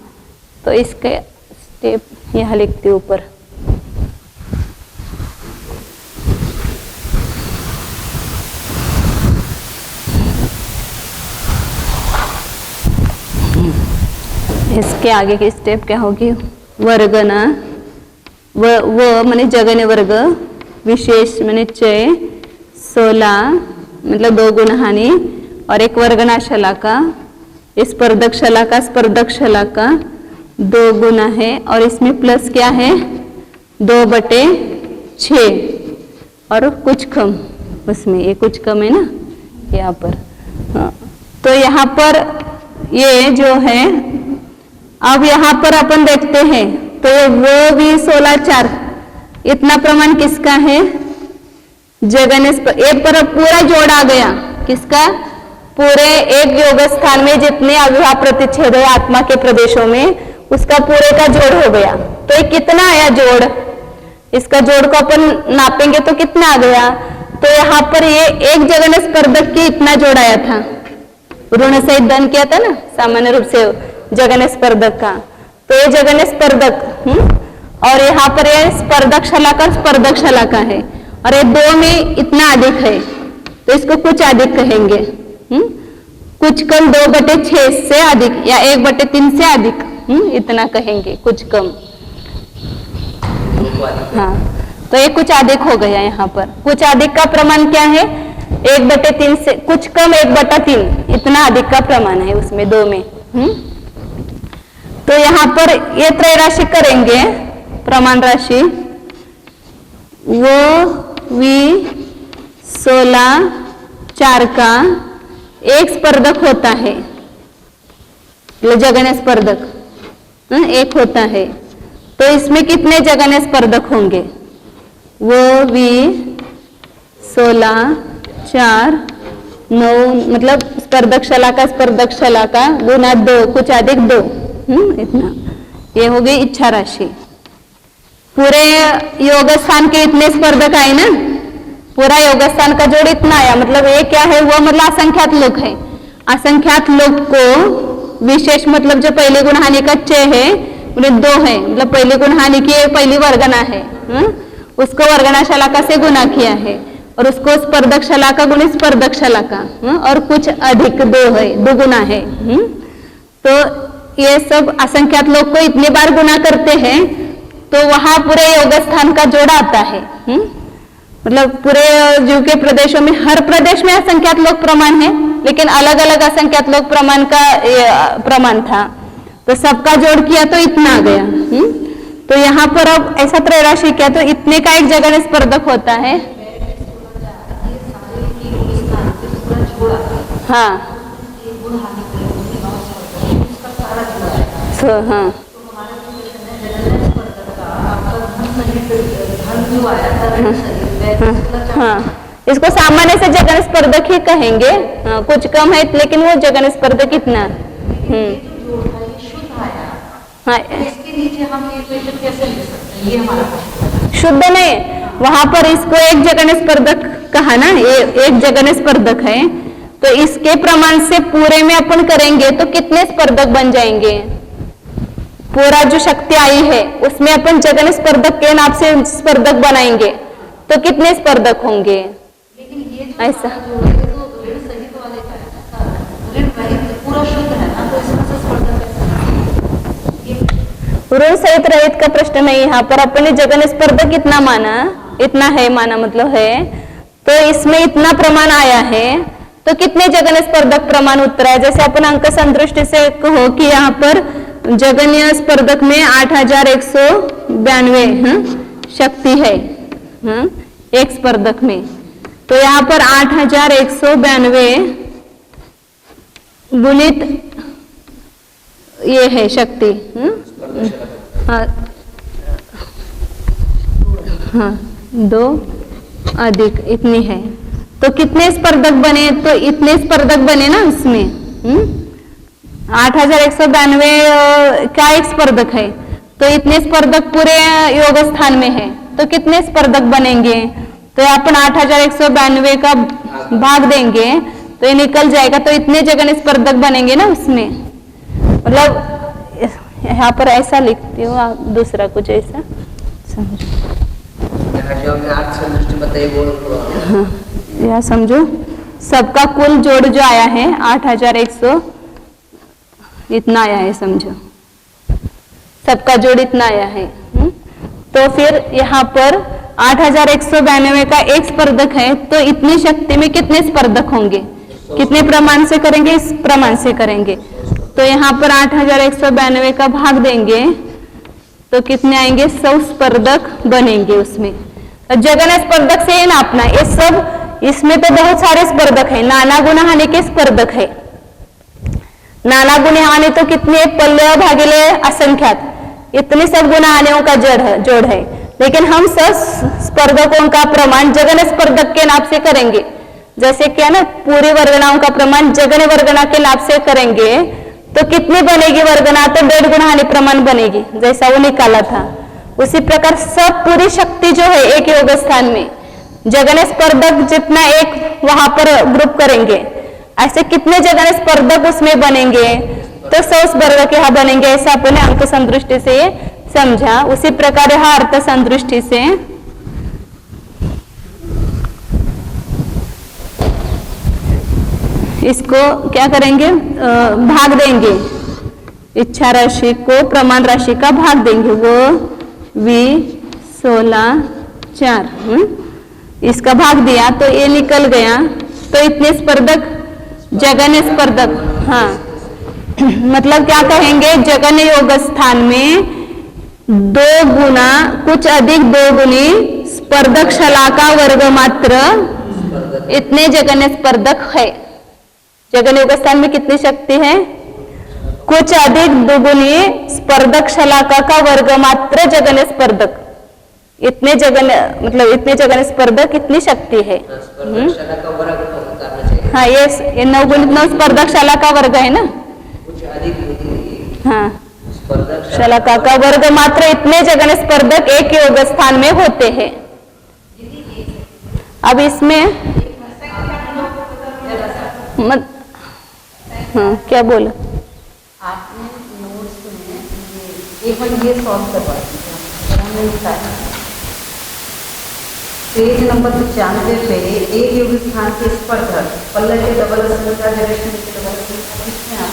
तो इसके स्टेप यहाँ लिखती हूँ ऊपर। इसके आगे की स्टेप क्या होगी? वर्ग ना, व माने जगने वर्ग, विशेष माने चय, 16 मतलब 2 गुण हानि, और एक वर्गना शलाका, स्पर्धक शलाका 2 गुना है, और इसमें प्लस क्या है? 2/6 और कुछ कम, उसमें ये कुछ कम है ना यहाँ पर। हाँ, तो यहाँ पर ये जो है, अब यहाँ पर अपन देखते हैं तो वो भी 16 4 इतना प्रमाण किसका है? जगन्य एक पर पूरा जोड़ आ गया। किसका? पूरे एक योग स्थान में जितने अविभाव प्रतिच्छेद है आत्मा के प्रदेशों में, उसका पूरे का जोड़ हो गया। तो ये कितना आया जोड़? इसका जोड़ को अपन नापेंगे तो कितना आ गया? तो यहाँ पर ये एक जगन्य स्पर्धक की इतना जोड़ आया था, ऋण सहित धन किया था ना सामान्य रूप से जगन्य स्पर्धक का। तो ये जगन्य स्पर्धक और यहाँ पर ये स्पर्धक शलाका है, और ये 2 में इतना अधिक है तो इसको कुछ अधिक कहेंगे। कुछ कम 2/6 से अधिक या 1/3 से अधिक, इतना कहेंगे कुछ कम। हाँ, तो ये कुछ अधिक हो गया। यहाँ पर कुछ अधिक का प्रमाण क्या है? 1/3 से कुछ कम 1/3, इतना अधिक का प्रमाण है उसमें 2 में। तो यहाँ पर ये त्रय राशि करेंगे, प्रमाण राशि, वो वी 16 4 का एक स्पर्धक होता है, जगन्य स्पर्धक एक होता है। तो इसमें कितने जगन्य स्पर्धक होंगे? वो वी 16 4 9 मतलब स्पर्धक शलाका गुना 2 कुछ अधिक 2, इतना। ये हो गई इच्छा राशि। पूरे योग स्थान के इतने स्पर्धक आए ना, पूरा योग स्थान का जोड़ इतना आया। मतलब ये क्या है? वो मतलब असंख्यात लोक है। असंख्यात लोक को विशेष मतलब जो पहले गुण हानि का चय है उन्हें 2 है, मतलब पहले गुण हानि की पहली वर्गना है, उसको वर्गना शलाका से गुना किया है, और उसको स्पर्धक शलाका गुण स्पर्धक शलाका, और कुछ अधिक 2 है, 2 गुना है। तो ये सब असंख्यात लोग को इतने बार गुना करते हैं तो वहां पूरे योग स्थान का जोड़ आता है। मतलब पूरे जीव के प्रदेशों में हर प्रदेश में असंख्यात लोक प्रमाण है, लेकिन अलग अलग असंख्यात लोक प्रमाण का प्रमाण था, तो सबका जोड़ किया तो इतना आ गया। तो यहाँ पर अब ऐसा त्रय राशि किया तो इतने का एक जगह स्पर्धक होता है। हाँ हाँ हाँ, इसको सामान्य से जगन स्पर्धक ही कहेंगे। हाँ, कुछ कम है लेकिन वो जगन स्पर्धक इतना। हाँ, इसके नीचे हम ये इक्वेशन कैसे लिख सकते हैं? ये हमारा शुद्ध नहीं, वहां पर इसको एक जगन स्पर्धक कहा ना, ये एक जगन स्पर्धक है, तो इसके प्रमाण से पूरे में अपन करेंगे तो कितने स्पर्धक बन जाएंगे? पूरा जो शक्ति आई है उसमें अपन जगन स्पर्धक के नाम से स्पर्धक बनाएंगे तो कितने स्पर्धक होंगे? लेकिन ये जो ऐसा जो है तो ऋण सहित वाले का है ना, ऋण रहित पूरा शुद्ध है ना, तो इसमें से स्पर्धक कैसे? ऋण सहित रहित का प्रश्न नहीं, यहाँ पर अपने जगन स्पर्धक इतना माना, इतना है माना मतलब है, तो इसमें इतना प्रमाण आया है तो कितने जगन स्पर्धक प्रमाण उत्तरा है? जैसे अपन अंक संदृष्टि से कहो कि यहाँ पर जगन्य स्पर्धक में 8192 शक्ति है एक स्पर्धक में, तो यहाँ पर 8192 गुणित ये है शक्ति, हाँ हाँ 2 अधिक इतनी है, तो कितने स्पर्धक बने? तो इतने स्पर्धक बने ना इसमें। 8192 का एक स्पर्धक है, तो इतने स्पर्धक पूरे योग स्थान में है, तो कितने स्पर्धक बनेंगे? तो अपन 8192 का भाग देंगे तो ये निकल जाएगा, तो इतने जगह स्पर्धक बनेंगे ना उसमें। मतलब यहाँ पर ऐसा लिखती हूँ, आप दूसरा कुछ ऐसा समझो। यहाँ जो हमने 8 संतुष्टि बताई वो हाँ, यह समझो सबका कुल जोड़ जो आया है 8100 इतना आया है, समझो सबका जोड़ इतना आया है। तो फिर यहाँ पर 8192 का एक स्पर्धक है, तो इतनी शक्ति में कितने स्पर्धक होंगे, कितने प्रमाण से करेंगे, इस प्रमाण से करेंगे। तो यहाँ पर 8192 का भाग देंगे तो कितने आएंगे, 100 स्पर्धक बनेंगे उसमें। तो जगन स्पर्धक से नापना, ये सब इसमें तो बहुत सारे स्पर्धक है, नाना गुना हानि के स्पर्धक है। नाना गुणे हानि तो कितने, पल्ले भागिले असंख्यात, इतने सब गुना हानियों का जोड़ है। लेकिन हम सब स्पर्धकों का प्रमाण जगन स्पर्धक के नाप से करेंगे। जैसे क्या ना, पूरी वर्गनाओं का प्रमाण जगन वर्गना के नाप से करेंगे तो कितनी बनेगी वर्गना, तो 1.5 गुना हानि प्रमाण बनेगी, जैसा वो निकाला था। उसी प्रकार सब पूरी शक्ति जो है एक योग स्थान में जगन स्पर्धक जितना एक वहां पर ग्रुप करेंगे, ऐसे कितने जगन स्पर्धक उसमें बनेंगे, तो 100 स्पर्धक यहाँ बनेंगे। ऐसा अपने अंक संदृष्टि से समझा। उसी प्रकार यहाँ अर्थ संदृष्टि से इसको क्या करेंगे, भाग देंगे, इच्छा राशि को प्रमाण राशि का भाग देंगे, वो V16 4 इसका भाग दिया तो ये निकल गया। तो इतने स्पर्धक जगन स्पर्धक, हाँ मतलब क्या कहेंगे, जगन योग स्थान में 2 गुना कुछ अधिक 2 गुनी स्पर्धक शलाका वर्ग मात्र इतने जगन स्पर्धक है। जगन योग स्थान में कितनी शक्ति है, कुछ अधिक 2 गुनी स्पर्धक शलाका का वर्ग मात्र जगन स्पर्धक, इतने जगन मतलब इतने जगन स्पर्धक इतनी शक्ति है। हाँ ये 9 गुणित 9 स्पर्धक शलाका वर्ग है ना, हाँ शलाका का वर्ग मात्र इतने जगन स्पर्धक एक योग स्थान में होते हैं। अब इसमें हाँ क्या बोला आपने नोट्स में एक बार ये सॉल्व करवा दीजिए, हमने निकाला पेज नंबर 95 पे एक योग स्थान के स्पर्धक पल्ले के डबल संख्या डायरेक्शन के डबल संख्या किसमें आप,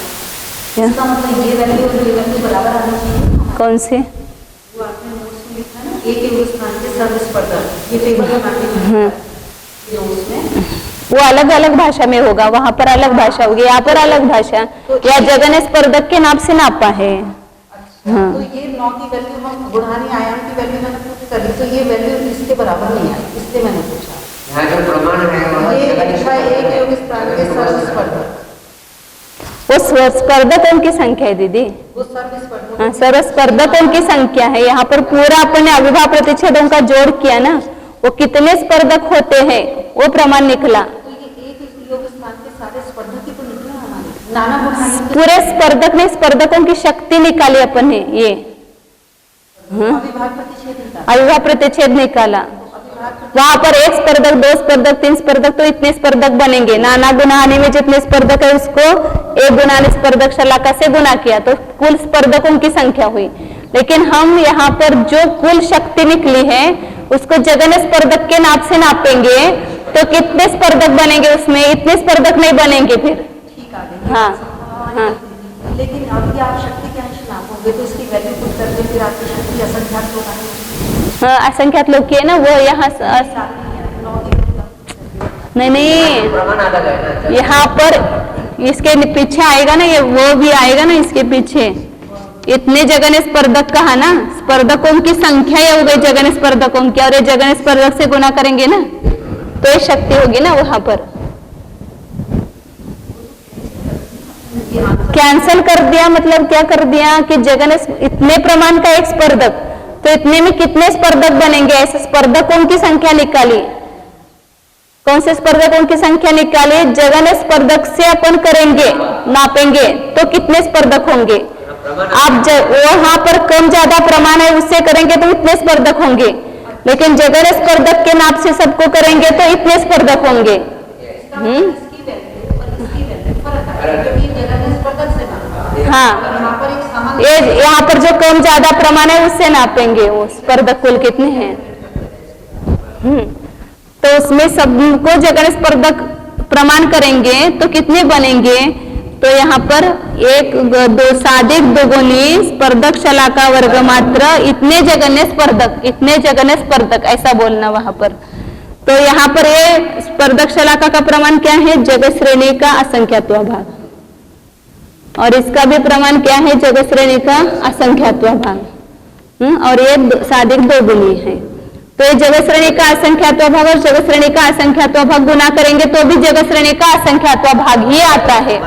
इसका मतलब ये वैल्यू और ये वैल्यू बराबर आना चाहिए। कौन से, वो आपने नोट्स में लिखा है ना, एक योग स्थान के सर्व स्पर्धक, ये टेबल बनाने नोट्स में वो अलग अलग भाषा में होगा, वहां पर अलग भाषा होगी, यहाँ पर अलग भाषा, या जगन स्पर्धक के नाप से नापा है। हाँ। तो ये 9 की वैल्यू हम गुणानी आयाम की वैल्यू मैंने पूछ करी, तो ये वैल्यू इसके बराबर नहीं आई, इसलिए मैंने पूछा। यहाँ जो प्रमाण है ये लिखा है एक योग स्थान के सर्व स्पर्धक, वो स्पर्धकों की संख्या है दीदी, वो सर्व स्पर्धक, हाँ सर्व स्पर्धकों की संख्या है। यहाँ पर पूरा अपने अविभाज्य प्रतिच्छेदों का जोड़ किया ना, वो कितने स्पर्धक होते हैं वो प्रमाण निकला। तो ये एक योग स्थान के सारे स्पर्धक ही तो निकले हमारे, नाना गुणानी पूरे स्पर्धक ने स्पर्धकों की शक्ति निकाली अपन ने, ये अविभाज्य प्रतिच्छेद निकाला, अविभाज्य प्रतिच्छेद निकाला। वहां पर एक स्पर्धक, 2 स्पर्धक, 3 स्पर्धक, तो इतने स्पर्धक बनेंगे। नाना गुणानी में जितने स्पर्धक है उसको एक गुणानी स्पर्धक शलाका से गुना किया तो कुल स्पर्धकों की संख्या हुई। लेकिन हम यहाँ पर जो कुल शक्ति निकली है उसको जगन स्पर्धक के नाप से नापेंगे तो कितने स्पर्धक बनेंगे, उसमें इतने स्पर्धक नहीं बनेंगे फिर। ठीक आ गई। हाँ हाँ, लेकिन अभी आप शक्ति के अंश नापोगे तो इसकी वैल्यू पुट करके फिर आपकी शक्ति असंख्यात होगा। हाँ असंख्यात लोग की है ना, वो यहाँ नहीं प्रमाण अलग है ना, यहाँ पर इसके पीछे आएगा ना, ये वो भी आएगा ना इसके पीछे। इतने जगन स्पर्धक कहा ना, स्पर्धकों की संख्या ये हो गई जगन स्पर्धकों की, और ये जगन स्पर्धक से गुना करेंगे ना तो ये शक्ति होगी ना वहां पर। कैंसल कर दिया मतलब क्या कर दिया कि जगन इतने प्रमाण का एक स्पर्धक, तो इतने में कितने स्पर्धक बनेंगे, ऐसे स्पर्धकों की संख्या निकाली। कौन से स्पर्धकों की संख्या निकाली, जगन स्पर्धक से अपन करेंगे नापेंगे तो कितने स्पर्धक होंगे। आप वहां पर कम ज्यादा प्रमाण है उससे करेंगे तो इतने स्पर्धक होंगे, लेकिन जगन स्पर्धक के नाप से सबको करेंगे तो इतने स्पर्धक होंगे। इसकी वैल्यू और इसकी वैल्यू फर्क है, क्योंकि जगन स्पर्धक से ना हाँ यहाँ पर एक समान ये यहाँ पर जो कम ज्यादा प्रमाण है उससे नापेंगे वो स्पर्धक कुल कितने हैं। तो उसमें सबको जगन स्पर्धक प्रमाण करेंगे तो कितने बनेंगे, तो यहाँ पर एक दो साधिक दोगुनी स्पर्धक शलाका वर्ग मात्र इतने जगन्य स्पर्धक ऐसा बोलना वहां पर। तो यहाँ पर ये स्पर्धक शलाका का प्रमाण क्या है, जगत श्रेणी का असंख्यात्व भाग, और इसका भी प्रमाण क्या है, जगत श्रेणी का असंख्यात्व भाग। और ये साधिक दोगुनी है। तो ये जगत श्रेणी का असंख्यात्व भाग और जगत श्रेणी का असंख्यात्व भाग गुना करेंगे तो भी जगत श्रेणी का असंख्यात्व भाग ही आता है।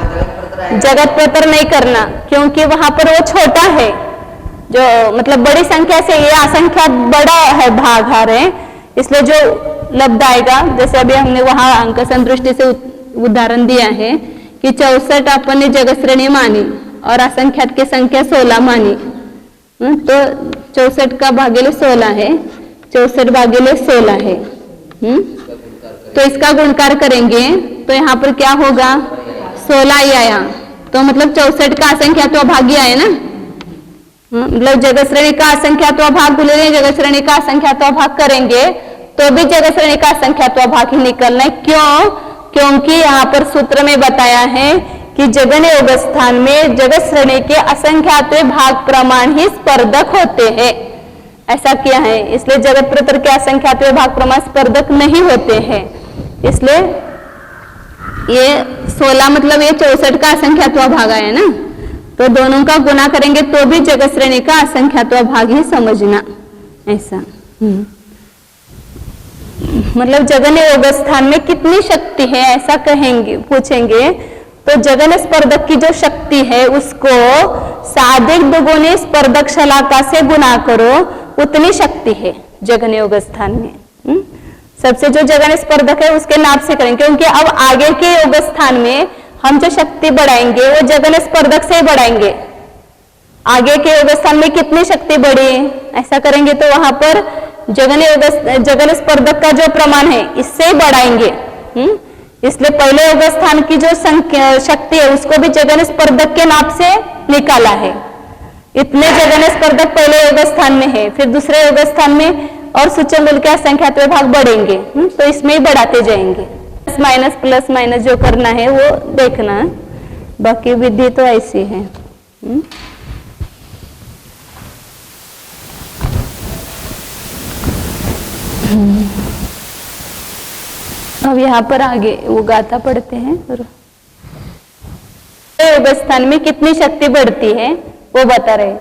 जगत प्रतर नहीं करना, क्योंकि वहां पर वो छोटा है, जो मतलब बड़ी संख्या से ये असंख्यात बड़ा है भाग आ रहे, इसलिए जो लब्ध आएगा, जैसे अभी हमने वहां अंक संदृष्टि से उदाहरण दिया है कि 64 अपन ने जगत श्रेणी मानी और असंख्यात की संख्या 16 मानी, तो 64 का भागीले 16 है, 64 भागीले 16 है। तो इसका गुणकार करेंगे तो यहाँ पर क्या होगा, 16 ही आया, तो मतलब 64 का असंख्यात्व भाग ही आया ना। मतलब जगत श्रेणी का असंख्यात्व भाग गुणिले जगत श्रेणी का असंख्यात्व भाग करेंगे तो भी जगत श्रेणी का असंख्यात्व भाग ही निकलना है। क्यों, क्योंकि यहाँ पर सूत्र में बताया है कि जगन योग स्थान में जगत श्रेणी के असंख्यात्व भाग प्रमाण ही स्पर्धक होते हैं, ऐसा किया है। इसलिए जगत प्रतर के असंख्यात्व भाग प्रमाण स्पर्धक नहीं होते हैं। इसलिए ये 16 मतलब ये 64 का असंख्यात्व भाग आया ना, तो दोनों का गुना करेंगे तो भी जगत श्रेणी का असंख्यात्व भाग ही समझना, ऐसा। मतलब जगन योग स्थान में कितनी शक्ति है ऐसा कहेंगे, पूछेंगे तो जगन स्पर्धक की जो शक्ति है उसको साधिक दोगुनी स्पर्धक शलाका से गुना करो, उतनी शक्ति है जगन योग स्थान में। सबसे जो जगन स्पर्धक है उसके नाप से करेंगे, क्योंकि अब आगे के योग स्थान में हम जो शक्ति बढ़ाएंगे वो जगन स्पर्धक से ही बढ़ाएंगे। आगे के योग स्थान में कितनी शक्ति बढ़ी ऐसा करेंगे तो वहां पर जगन स्पर्धक का जो प्रमाण है इससे ही बढ़ाएंगे। इसलिए पहले योग स्थान की जो शक्ति है उसको भी जगन स्पर्धक के नाप से निकाला है। इतने जगन स्पर्धक पहले योग स्थान में है, फिर दूसरे योग स्थान में और सूचक के असंख्यात्व भाग बढ़ेंगे, तो इसमें ही बढ़ाते जाएंगे। प्लस माइनस जो करना है वो देखना, बाकी विधि तो ऐसी है। अब यहाँ पर आगे वो गाथा पढ़ते हैं। योग स्थान में कितनी शक्ति बढ़ती है वो बता रहे।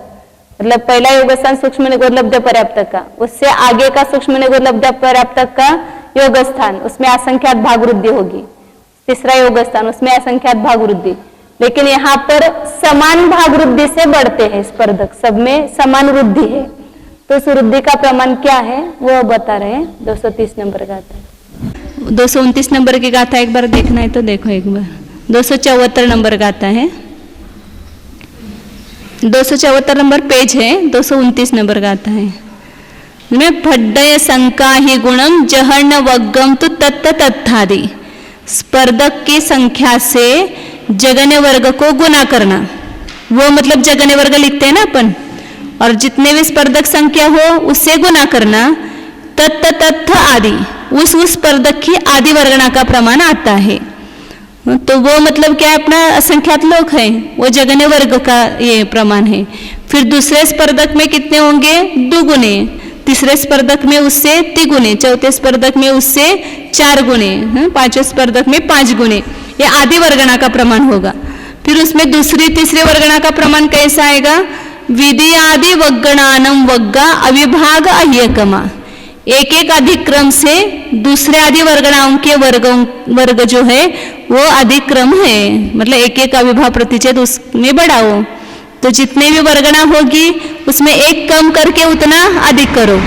मतलब पहला योग स्थान सूक्ष्म निगोद लब्ध पर्याप्त का, उससे आगे का सूक्ष्म निगोद लब्ध पर्याप्त का योग स्थान उसमें असंख्यात भाग वृद्धि होगी। तीसरा योग स्थान उसमें असंख्यात भाग वृद्धि, लेकिन यहाँ पर समान भाग वृद्धि से बढ़ते हैं स्पर्धक, सब में समान वृद्धि है। तो उस वृद्धि का प्रमाण क्या है वो बता रहे हैं। 230 नंबर गाथा, 229 नंबर की गाथा एक बार देखना है तो देखो एक बार। 274 नंबर गाथा है, 274 नंबर पेज है, 229 नंबर गाथा है। में फड्डय संका ही गुणम जहर्ण वग्गम तो तत्थादि, स्पर्धक की संख्या से जगन्य वर्ग को गुना करना। वो मतलब जगन्य वर्ग लिखते हैं ना अपन, और जितने भी स्पर्धक संख्या हो उससे गुना करना। तत्थ आदि, उस स्पर्धक की आदि वर्गणा का प्रमाण आता है। तो वो मतलब क्या, अपना असंख्यात लोग है, वो जगन्य वर्ग का ये प्रमाण है। फिर दूसरे स्पर्धक में कितने होंगे, 2 गुने, तीसरे स्पर्धक में उससे 3 गुने, चौथे स्पर्धक में उससे 4 गुने, 5वें स्पर्धक में 5 गुने, ये आदि वर्गणा का प्रमाण होगा। फिर उसमें दूसरी तीसरी वर्गणा का प्रमाण कैसा आएगा, विधि आदि वग्गणानम वग्गा अविभाग अह्यकमा, एक एक अधिक्रम से दूसरे आदि वर्गणाओं के वर्ग जो है वो अधिक्रम है, मतलब एक एक अविभाग प्रतिच्छेद उसमें बढ़ाओ। तो जितने भी वर्गणा होगी उसमें एक कम करके उतना अधिक करो,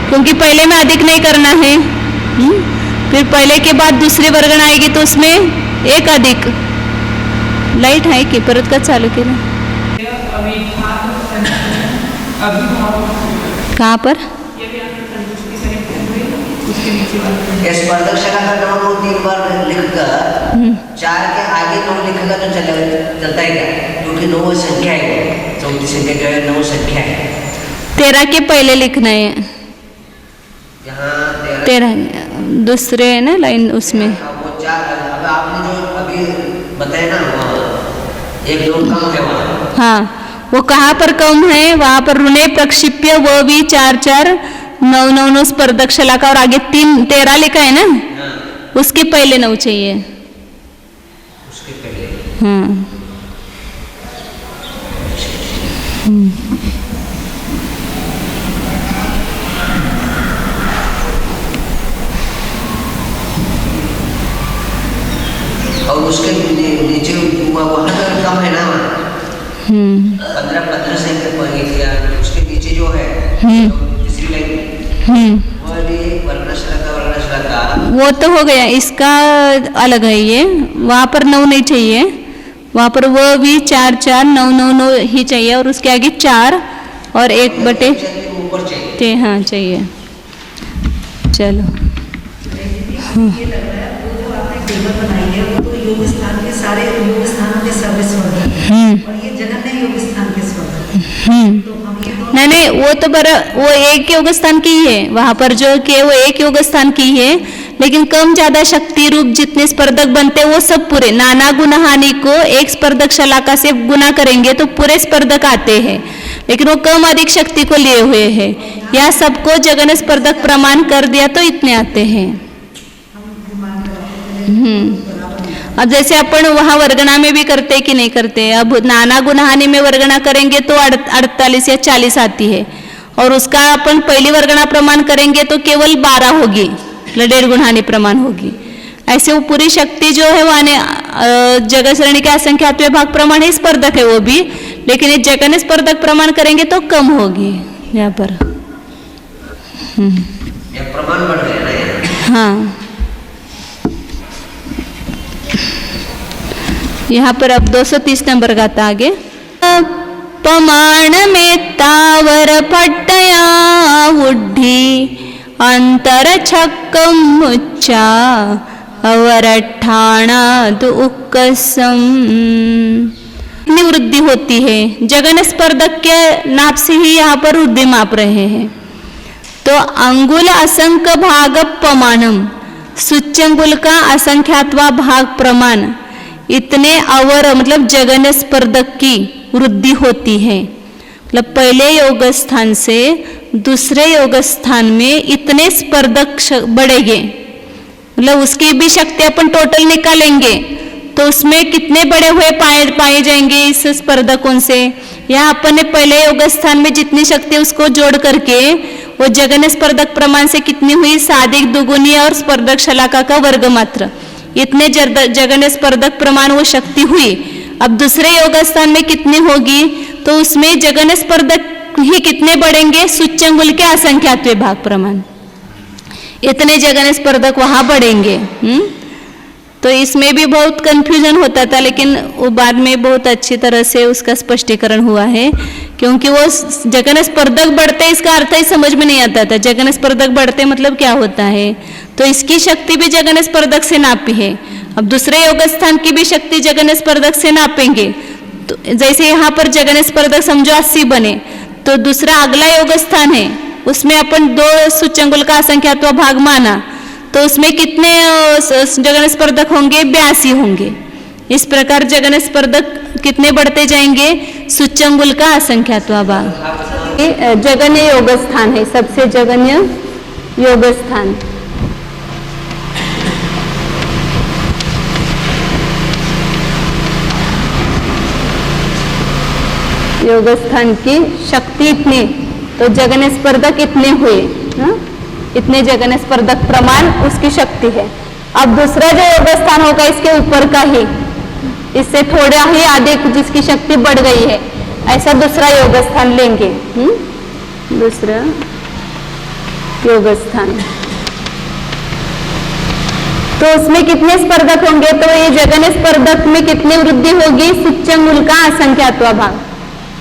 क्योंकि पहले में अधिक नहीं करना है। फिर पहले के बाद दूसरी वर्गणा आएगी तो उसमें एक अधिक। लाइट है कि परत का चालू केलं, कहाँ पर स्पर्धक शलाका का क्रमांक 3 बार लिखकर 4 के आगे 9 लिखकर तो चलता है क्या, क्योंकि 9 संख्या है, चौथी संख्या जो है 9 संख्या है। 13 के पहले लिखना है, यहाँ 13 दूसरे है ना लाइन उसमें। वो 4, अब आपने जो अभी बताया ना, वो 1 2 कम है वहाँ। हाँ, वो कहाँ पर कम है, वहां पर ऋणे प्रक्षिप्य वो भी 4 4 9 9 9 स्पर्धक शलाका और आगे 3 13 लिखा है ना, उसके पहले 9 चाहिए। उसके पहले हाँ और उसके नीचे वहाँ पर कम है ना, 15 संख्या पर या उसके नीचे जो है तीसरी लाइन वो भी वर्णशलाका वो तो हो गया, इसका अलग है ये, वहाँ पर 9 नहीं चाहिए, वहाँ पर वो भी 4 4 9 9 9 ही चाहिए और उसके आगे 4 और 1 बटे ऊपर चाहिए। हाँ चाहिए। चलो ये लग रहा है वो जो आपने टेबल बनाई है वो तो योग स्थान के सारे योग स्थानों के सर्वे स्वर्धक है और ये जगन्य योग स्थान के स्वर्धक है। तो हम ये दोनों नहीं नहीं, वो तो वो एक योग स्थान की ही है, वहां पर जो कि वो एक योग स्थान की है, लेकिन कम ज्यादा शक्ति रूप जितने स्पर्धक बनते हैं वो सब पूरे नाना गुणहानि को एक स्पर्धक शलाका से गुना करेंगे तो पूरे स्पर्धक आते हैं, लेकिन वो कम अधिक शक्ति को लिए हुए हैं। यह सबको जगन स्पर्धक प्रमाण कर दिया तो इतने आते हैं। अब जैसे अपन वहाँ वर्गणा में भी करते कि नहीं करते, अब नाना गुणहानि में वर्गणा करेंगे तो 48 या 40 आती है, और उसका अपन पहली वर्गणा प्रमाण करेंगे तो केवल 12 होगी, 1.5 गुणहानि प्रमाण होगी। ऐसे वो पूरी शक्ति जो है वो जगत श्रेणी के असंख्यात्व भाग प्रमाण ही स्पर्धक है वो भी, लेकिन ये जगन स्पर्धक प्रमाण करेंगे तो कम होगी यहाँ पर। ये प्रमाण बढ़ गया ना यहाँ। हाँ, यहाँ पर अब 230 नंबर का था आगे। पमाण में तावर पट्टया उड्ढी अंतर छक्कम मुच्चा अवरठाणा दुक्कसम। इतनी वृद्धि होती है, जगन स्पर्धक के नाप से ही यहाँ पर वृद्धि माप रहे हैं। तो अंगुल असंख्य भाग पमानम, सूच्यंगुल का असंख्यात्वा भाग प्रमाण, इतने अवर मतलब जगन स्पर्धक की वृद्धि होती है। मतलब पहले योग स्थान से दूसरे योग स्थान में इतने स्पर्धक बढ़ेंगे, मतलब उसकी भी शक्ति अपन टोटल निकालेंगे तो उसमें कितने बड़े हुए पाए जाएंगे इस स्पर्धकों से। यहाँ अपन ने पहले योग स्थान में जितनी शक्ति उसको जोड़ करके वो जगन स्पर्धक प्रमाण से कितनी हुई, साधिक दुगुनी और स्पर्धक शलाका का वर्ग मात्र, इतने जगन स्पर्धक प्रमाण वो शक्ति हुई। अब दूसरे योग स्थान में कितनी होगी, तो उसमें जगन स्पर्धक ही कितने बढ़ेंगे, सूच्यंगुल के असंख्यात्व भाग प्रमाण, इतने जगन स्पर्धक वहां बढ़ेंगे। तो इसमें भी बहुत कंफ्यूजन होता था, लेकिन वो बाद में बहुत अच्छी तरह से उसका स्पष्टीकरण हुआ है, क्योंकि वो जगन स्पर्धक बढ़ते इसका अर्थ ही समझ में नहीं आता था। जगन स्पर्धक बढ़ते मतलब क्या होता है, तो इसकी शक्ति भी जगन स्पर्धक से नापी है। अब दूसरे योग स्थान की भी शक्ति जगन स्पर्धक से नापेंगे, तो जैसे यहाँ पर जगन स्पर्धक समझो 80 बने, तो दूसरा अगला योग स्थान है उसमें अपन 2 सूच्यंगुल का असंख्यात्व भाग माना, तो उसमें कितने जगन स्पर्धक होंगे, 82 होंगे। इस प्रकार जगन स्पर्धक कितने बढ़ते जाएंगे, सूच्यंगुल का असंख्यात्व भाग। ये जगन्य योग स्थान है, सबसे जगन्य योग स्थान। योग स्थान की शक्ति इतनी, तो जगन स्पर्धक इतने हुए, इतने जगन स्पर्धक प्रमाण उसकी शक्ति है। अब दूसरा जो योग स्थान होगा इसके ऊपर का ही, इससे थोड़ा ही अधिक जिसकी शक्ति बढ़ गई है, ऐसा दूसरा योग स्थान लेंगे। दूसरा योग स्थान, तो उसमें कितने स्पर्धक होंगे, तो ये जगन स्पर्धक में कितनी वृद्धि होगी, सूच्यंगुल का असंख्यात्व भाग,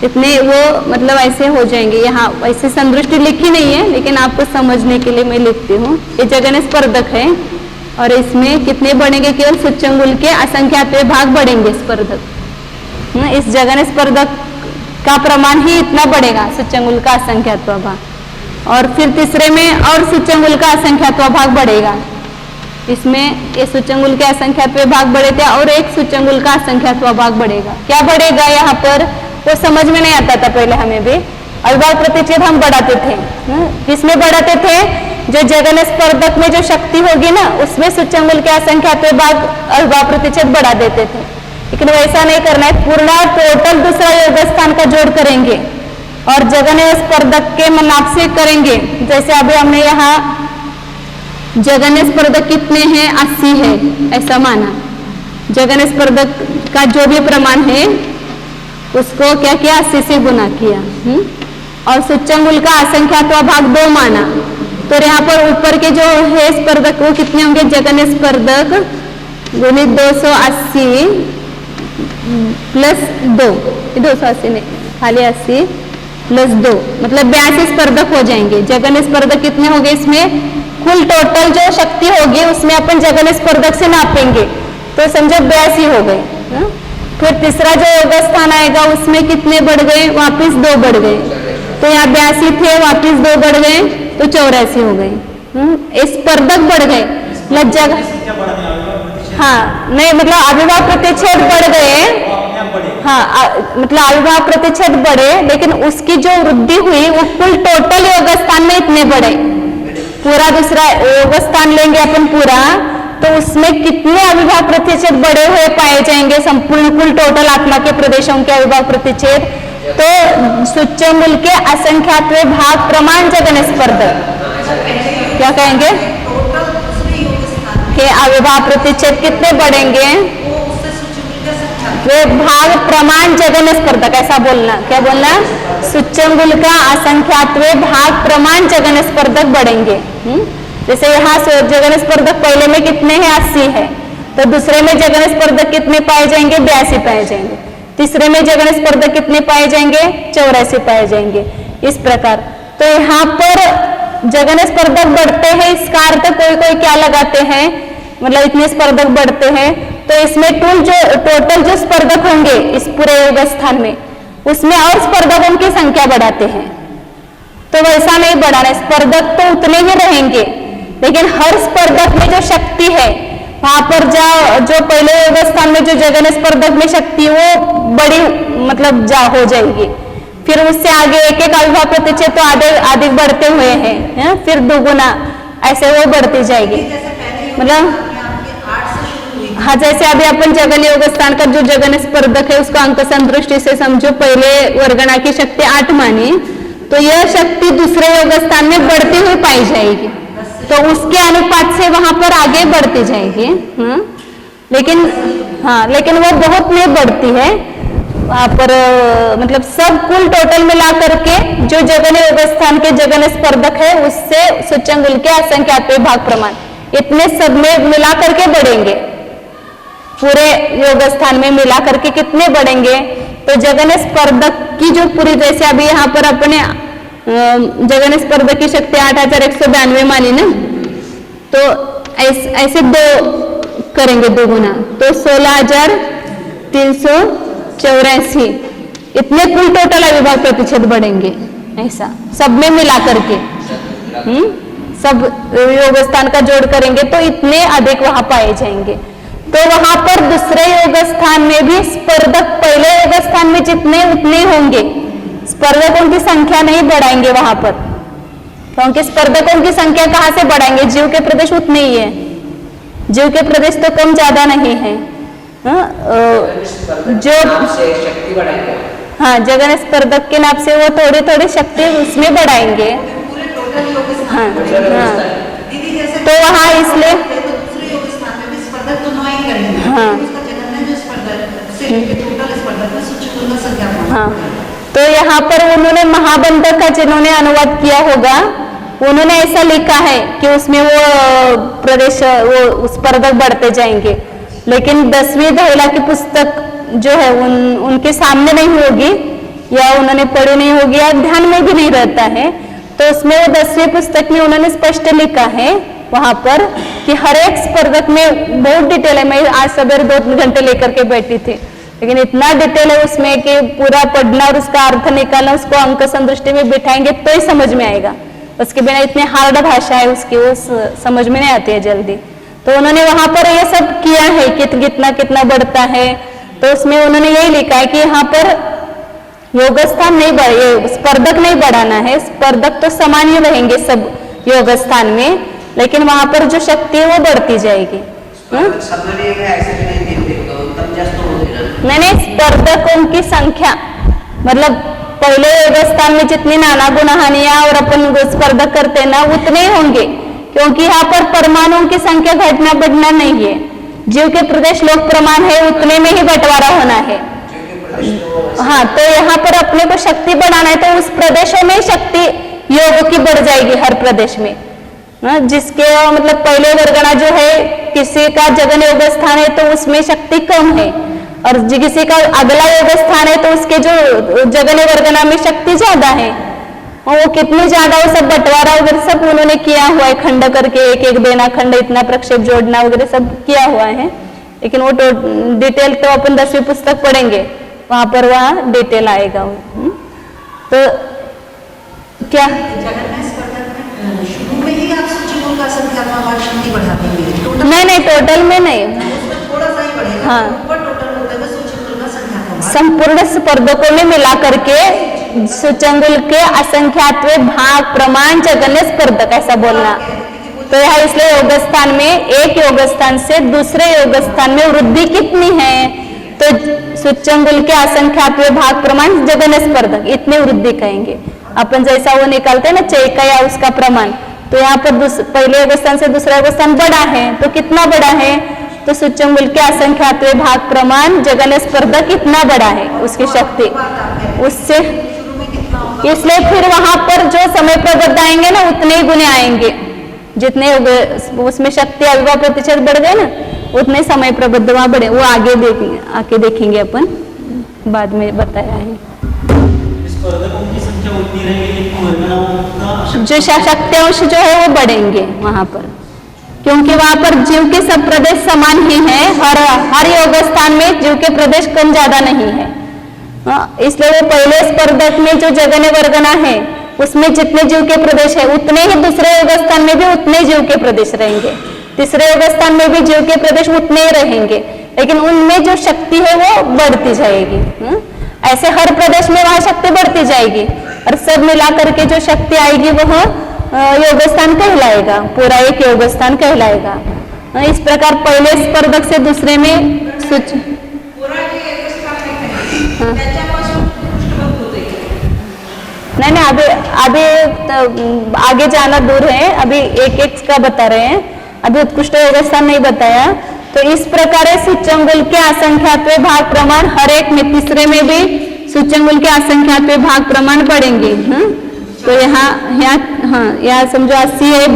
इतने वो मतलब ऐसे हो जाएंगे। यहाँ ऐसे संदृष्टि लिखी नहीं है, लेकिन आपको समझने के लिए मैं लिखती हूँ। ये जगन स्पर्धक है और इसमें कितने बढ़ेंगे, केवल सूच्यंगुल के असंख्यात्व भाग बढ़ेंगे स्पर्धक। इस जघन स्पर्धक का प्रमाण ही इतना बढ़ेगा, सूच्यंगुल का असंख्यात्व भाग। और फिर तीसरे में और सूच्यंगुल का असंख्यात्व भाग बढ़ेगा। इसमें ये सूच्यंगुल के असंख्यात्व भाग बढ़े थे और एक सूच्यंगुल का असंख्यात्व भाग बढ़ेगा। क्या बढ़ेगा यहाँ पर वो समझ में नहीं आता था पहले हमें भी। अविभाज्य प्रतिच्छेद हम बढ़ाते थे, किसमें बढ़ाते थे? जो जघन स्पर्धक में जो शक्ति होगी ना उसमें सूच्यंगुल के असंख्यात्व भाग अविभाज्य प्रतिच्छेद बढ़ा देते थे। लेकिन वैसा नहीं करना है, पूर्ण टोटल दूसरा योग स्थान का जोड़ करेंगे और जघन स्पर्धक के माप से करेंगे। जैसे अभी हमने यहाँ जघन स्पर्धक कितने हैं? 80 है ऐसा माना। जघन स्पर्धक का जो भी प्रमाण है उसको क्या किया? 80 से गुना किया। और सूच्यंगुल का असंख्यात्व भाग 2 माना। तो यहाँ पर ऊपर के जो है स्पर्धक वो कितने होंगे? जघन स्पर्धक गुणित 280 प्लस 2, 280 नहीं खाली 80 प्लस 2 मतलब 82 स्पर्धक हो जाएंगे। जघन स्पर्धक कितने होंगे? इसमें कुल टोटल जो शक्ति होगी उसमें अपन जघन स्पर्धक से नापेंगे तो समझो 82 हो गए। फिर तीसरा जो योग स्थान आएगा उसमें कितने बढ़ गए? वापिस 2 बढ़ गए। तो यहाँ 82 थे, वापिस 2 बढ़ गए तो 84 हो गए। स्पर्धक बढ़ गए मतलब जगह, हाँ नहीं मतलब अविभाज्य प्रतिच्छेद बढ़ गए, हाँ मतलब अविभाज्य प्रतिच्छेद बढ़े लेकिन उसकी जो वृद्धि हुई वो कुल टोटल योग स्थान में इतने बढ़े। पूरा दूसरा योग स्थान लेंगे अपन पूरा तो उसमें कितने अविभाज्य प्रतिच्छेद बढ़े हुए पाए जाएंगे? संपूर्ण कुल टोटल आत्मा के प्रदेशों के अविभाज्य प्रतिच्छेद। तो सूच्यंगुल के असंख्यात्व भाग प्रमाण जघन स्पर्धक क्या कहेंगे कि अविभाज्य प्रतिच्छेद कितने बढ़ेंगे? वे भाग प्रमाण जघन स्पर्धक, ऐसा बोलना, क्या बोलना? सूच्यंगुल का असंख्यात्व भाग प्रमाण जघन स्पर्धक बढ़ेंगे। जैसे यहाँ जघन स्पर्धक पहले में कितने हैं? 80 है। तो दूसरे में जघन स्पर्धक कितने पाए जाएंगे? 82 पाए जाएंगे। तीसरे में जघन स्पर्धक कितने पाए जाएंगे? 84 पाए जाएंगे। इस प्रकार तो यहाँ पर जघन स्पर्धक बढ़ते हैं, इसका अर्थ कोई कोई क्या लगाते हैं मतलब इतने स्पर्धक बढ़ते हैं तो इसमें टोटल जो स्पर्धक होंगे इस पूरे योग स्थान में उसमें और स्पर्धकों की संख्या बढ़ाते हैं। तो वैसा नहीं बढ़ाना, स्पर्धक तो उतने ही रहेंगे लेकिन हर स्पर्धक में जो शक्ति है वहां पर जो पहले योग स्थान में जो जघन स्पर्धक में शक्ति वो बड़ी मतलब हो जाएगी। फिर उससे आगे एक एक अविभाज्य प्रतिच्छेद तो अधिक बढ़ते हुए हैं, फिर 2 गुना ऐसे वो बढ़ती जाएगी। मतलब हाँ जैसे अभी अपन जघन योग स्थान का जो जघन स्पर्धक है उसका अंक संदृष्टि से समझो पहले वर्गणा की शक्ति 8 मानी तो यह शक्ति दूसरे योग स्थान में बढ़ती हुई पाई जाएगी तो उसके अनुपात से वहां पर आगे बढ़ती जाएगी। लेकिन वो बहुत नहीं बढ़ती है वहां पर मतलब सब कुल टोटल मिला करके जो जघन योग स्थान के जघन स्पर्धक है उससे सूच्यंगुल के असंख्यात्व भाग प्रमाण इतने सब में मिला करके बढ़ेंगे। पूरे योग स्थान में मिला करके कितने बढ़ेंगे? तो जघन स्पर्धक की जो पूरी, जैसे अभी यहाँ पर अपने जघन स्पर्धक की शक्ति 8192 मानी ना तो ऐसे 2 करेंगे 2 गुना तो 16384 इतने कुल टोटल अविभाज्य प्रतिच्छेद बढ़ेंगे। ऐसा सब में मिला करके सब योग स्थान का जोड़ करेंगे तो इतने अधिक वहां पाए जाएंगे। तो वहां पर दूसरे योग स्थान में भी स्पर्धक पहले योग स्थान में जितने उतने होंगे, स्पर्धकों की संख्या नहीं बढ़ाएंगे वहां पर, क्योंकि स्पर्धकों की संख्या कहां से बढ़ाएंगे? जीव के प्रदेश उतने ही है, जीव के प्रदेश तो कम ज्यादा नहीं है। जो शक्ति बढ़ाएंगे, हाँ जघन स्पर्धक के नाप से वो थोड़ी थोड़ी शक्ति उसमें बढ़ाएंगे। हाँ तो वहाँ इसलिए हाँ तो यहाँ पर उन्होंने महाबंधक का जिन्होंने अनुवाद किया होगा उन्होंने ऐसा लिखा है कि उसमें वो प्रदेश वो स्पर्धक बढ़ते जाएंगे, लेकिन 10वीं धौला की पुस्तक जो है उनके सामने नहीं होगी या उन्होंने पढ़ी नहीं होगी या ध्यान में भी नहीं रहता है। तो उसमें वो 10वीं पुस्तक में उन्होंने स्पष्ट लिखा है वहां पर कि हर एक स्पर्धक में बहुत डिटेल है। मैं आज सवेरे 2 घंटे लेकर के बैठी थी लेकिन इतना डिटेल है उसमें कि पूरा पढ़ना और उसका अर्थ निकालना, उसको अंक संदृष्टि में बिठाएंगे तो ही समझ में आएगा। उसके बिना इतनी हार्ड भाषा है उसकी, वो समझ में नहीं आती है जल्दी। तो उन्होंने वहां पर ये सब किया है कि कितना कितना बढ़ता है। तो उसमें उन्होंने यही लिखा है कि यहाँ पर योग स्थान नहीं बढ़े, स्पर्धक नहीं बढ़ाना है, स्पर्धक तो समान ही रहेंगे सब योग स्थान में, लेकिन वहां पर जो शक्ति है वो बढ़ती जाएगी। नहीं, स्पर्धकों की संख्या मतलब पहले योग स्थान में जितनी नाना गुणहानियां और अपन स्पर्धक करते हैं ना, उतने ही होंगे, क्योंकि यहाँ पर परमाणुओं की संख्या घटना बढ़ना नहीं है। जीव के प्रदेश लोक प्रमाण है, उतने में ही बंटवारा होना है। हाँ, तो यहाँ पर अपने को शक्ति बढ़ाना है, तो उस प्रदेशों में शक्ति योग की बढ़ जाएगी हर प्रदेश में। जिसके मतलब पहले वर्गना जो है, किसी का जगन योग स्थान है तो उसमें शक्ति कम है, और किसी का अगला योग स्थान है तो उसके जो जगन वर्गना में शक्ति ज्यादा है। और वो कितनी ज्यादा, वो सब बंटवारा वगैरह सब उन्होंने किया हुआ है, खंड करके एक एक देना, खंड इतना प्रक्षेप जोड़ना वगैरह सब किया हुआ है। लेकिन वो डिटेल तो अपन 10वीं पुस्तक पढ़ेंगे, वहां पर वहाँ डिटेल आएगा। तो क्या शुरू में ही आप सूचीबोध का संख्यात्मक शक्ति बढ़ा देंगे? नहीं, टोटल में नहीं, थोड़ा सा ही बढ़ेगा। हाँ, ऊपर टोटल होता है सूचीबोध का संख्यात्मक संपूर्ण स्पर्धकों में मिला करके सूचंगुल के असंख्यात्वे भाग प्रमाण जगन्य स्पर्धक, ऐसा बोलना। तो यहाँ इसलिए योग स्थान में एक योग स्थान से दूसरे योग स्थान में वृद्धि कितनी है, तो सूचंगुल के असंख्यात्वे भाग प्रमाण जगन्य स्पर्धक, इतनी वृद्धि कहेंगे अपन। जैसा वो निकालते हैं ना चैका या उसका प्रमाण, तो यहाँ पर पहले योग स्थान से दूसरा योग स्थान बड़ा है, तो कितना बड़ा है, तो सूचंगुल के असंख्यात्वे भाग प्रमाण जगन्य स्पर्धक कितना बड़ा है उसकी शक्ति उससे। इसलिए फिर वहां पर जो समय प्रबद्ध आएंगे ना, उतने ही गुने आएंगे, जितने उसमें शक्ति अविभाव प्रतिशत बढ़ गए ना, उतने समय प्रबद्ध वहां बढ़े। वो आगे आके देखेंगे अपन, बाद में बताया है। जो शक्तियांश जो है वो बढ़ेंगे वहां पर, क्योंकि वहां पर जीव के सब प्रदेश समान ही है। हर योग स्थान में जीव के प्रदेश कम ज्यादा नहीं है। इसलिए वो पहले स्पर्धक में जो जगन्य वर्गना है उसमें जितने जीव के प्रदेश है, उतने ही दूसरे योग स्थान में भी उतने जीव के प्रदेश रहेंगे, तीसरे योग स्थान में भी जीव के प्रदेश उतने ही रहेंगे, लेकिन उनमें जो शक्ति है वो बढ़ती जाएगी। ऐसे हर प्रदेश में वहां शक्ति बढ़ती जाएगी, और सब मिला करके जो शक्ति आएगी वह योग स्थान कहलाएगा, पूरा एक योग स्थान कहलाएगा। इस प्रकार पहले स्पर्धक से दूसरे में नहीं, अभी आगे जाना दूर है, अभी एक एक का बता रहे हैं, अभी उत्कृष्ट योग स्थान नहीं बताया। तो इस प्रकार सूचंगुल के असंख्यात्वे भाग प्रमाण हर एक में, तीसरे में भी सूचंगुल के असंख्यात्वे भाग प्रमाण बढ़ेंगे। तो यहाँ समझो 80 है,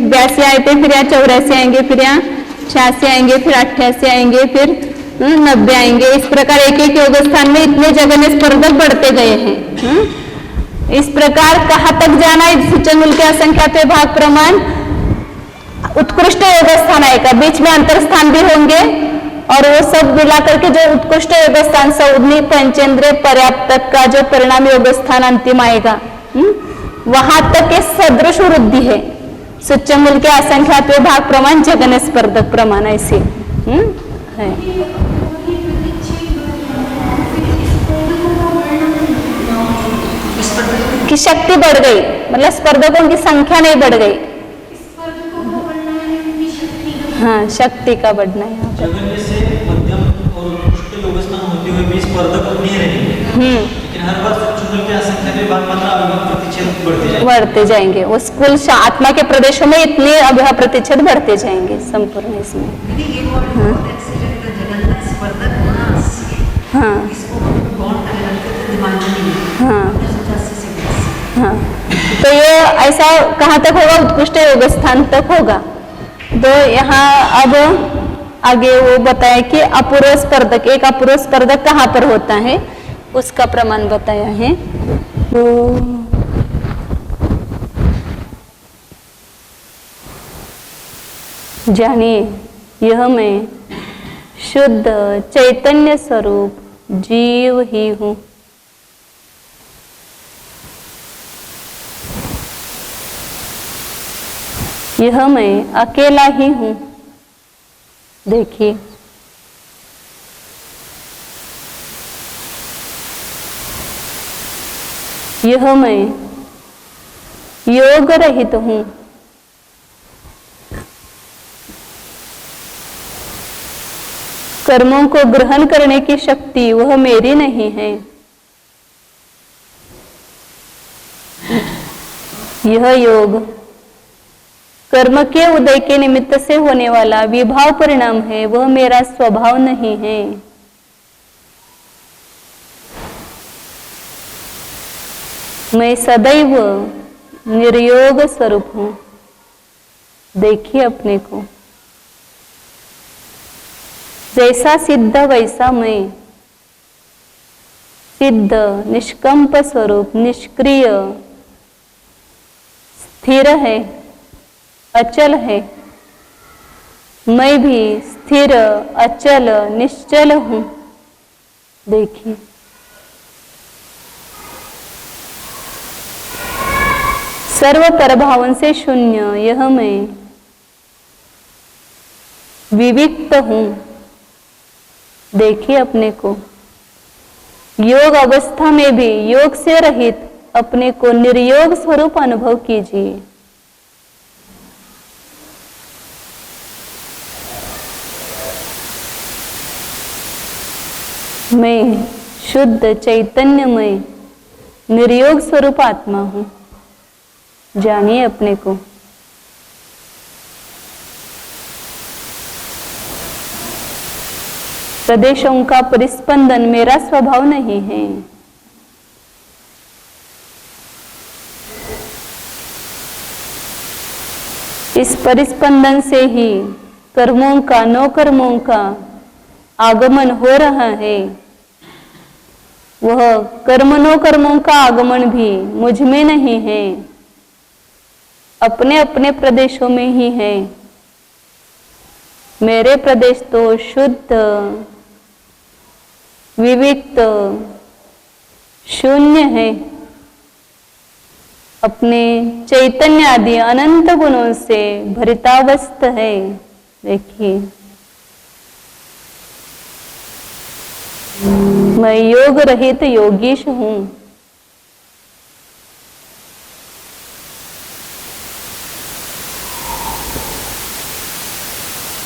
82 आए थे, फिर यहाँ 84 आएंगे, फिर यहाँ 86 आएंगे, फिर 88 आएंगे, फिर 90 आएंगे। इस प्रकार एक एक योग स्थान में इतने जगन्य स्पर्धक बढ़ते गए हैं। इस प्रकार कहाँ तक जाना है, सूचंगुल के असंख्यात्वे भाग प्रमाण उत्कृष्ट योग स्थान आएगा, बीच में अंतर स्थान भी होंगे, और वो सब मिला करके जो उत्कृष्ट योग स्थान सौधनी पंचेंद्रिय पर्याप्त का जो परिणाम योग स्थान अंतिम आएगा, वहां तक के सदृश वृद्धि है। सूचंगुल के असंख्यात्वे भाग प्रमाण जगन्य स्पर्धक प्रमाण ऐसे है। की शक्ति बढ़ गई, मतलब स्पर्धकों की संख्या नहीं बढ़ गई। हाँ, शक्ति का बढ़ना है। जगन्य से मध्यम और उत्कृष्ट योग स्थान होते हुए भी स्पर्धक नहीं रहेंगे, लेकिन हर बार सूचंगुल के असंख्यात्वे भाग मात्रा अविभाव प्रतिशत बढ़ते जाएंगे। उस कुल आत्मा के प्रदेशों में इतने अविभाव प्रतिशत बढ़ते जाएंगे संपूर्ण इसमें। हाँ, तो ये ऐसा कहाँ तक होगा, उत्कृष्ट योग स्थान तक होगा। तो यहाँ अब आगे वो बताया कि अपूर्व स्पर्धक, एक अपूर्व स्पर्धक कहाँ पर होता है उसका प्रमाण बताया है। तो जानिए, यह मैं शुद्ध चैतन्य स्वरूप जीव ही हूँ। यह मैं अकेला ही हूँ। देखिए, यह मैं योग रहित हूँ। कर्मों को ग्रहण करने की शक्ति वह मेरी नहीं है। यह योग कर्म के उदय के निमित्त से होने वाला विभाव परिणाम है, वह मेरा स्वभाव नहीं है। मैं सदैव निर्योग स्वरूप हूं। देखिए अपने को, जैसा सिद्ध वैसा मैं, सिद्ध निष्कंप स्वरूप, निष्क्रिय, स्थिर है, अचल है। मैं भी स्थिर, अचल, निश्चल हूं। देखिए, सर्व प्रभावन से शून्य यह मैं विविक्त हूं। देखिए अपने को, योग अवस्था में भी योग से रहित अपने को निर्योग स्वरूप अनुभव कीजिए। मैं शुद्ध चैतन्यमय निर्योग स्वरूप आत्मा हूं। जानिए अपने को। प्रदेशों का परिस्पंदन मेरा स्वभाव नहीं है। इस परिस्पंदन से ही कर्मों का, नो कर्मों का आगमन हो रहा है। वह कर्म नो कर्मों का आगमन भी मुझ में नहीं है, अपने अपने प्रदेशों में ही है। मेरे प्रदेश तो शुद्ध, विविक्त, शून्य है। अपने चैतन्य आदि अनंत गुणों से भरितावस्थ है। देखिए, मैं योग रहित योगीश हूं।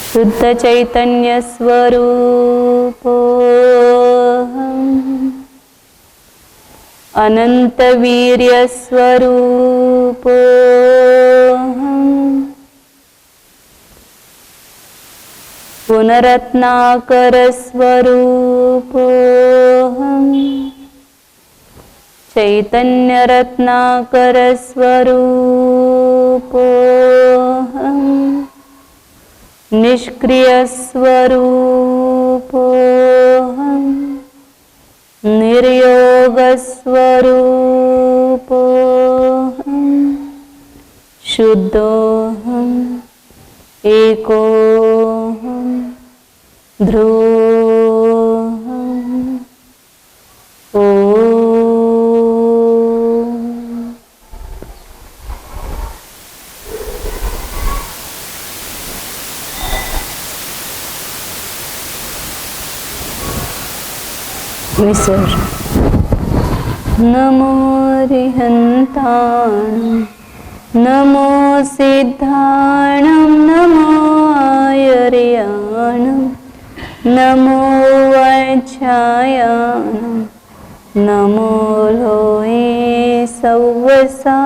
शुद्ध चैतन्य स्वरूप अनंत वीर्य स्वरूप पुनरत्नाकर स्वरूप चैतन्य रत्नाकर स्वरूप निष्क्रिय स्वरूप निर्योग स्वरूप शुद्धोहम एकोहम ध्रुवहम ओम। विसर्जन। नमो रिहन्ताणं नमो सिद्धाणं नमो आयर्याणं नमो वैच्छायाणं नमो लोये सव्वसाहु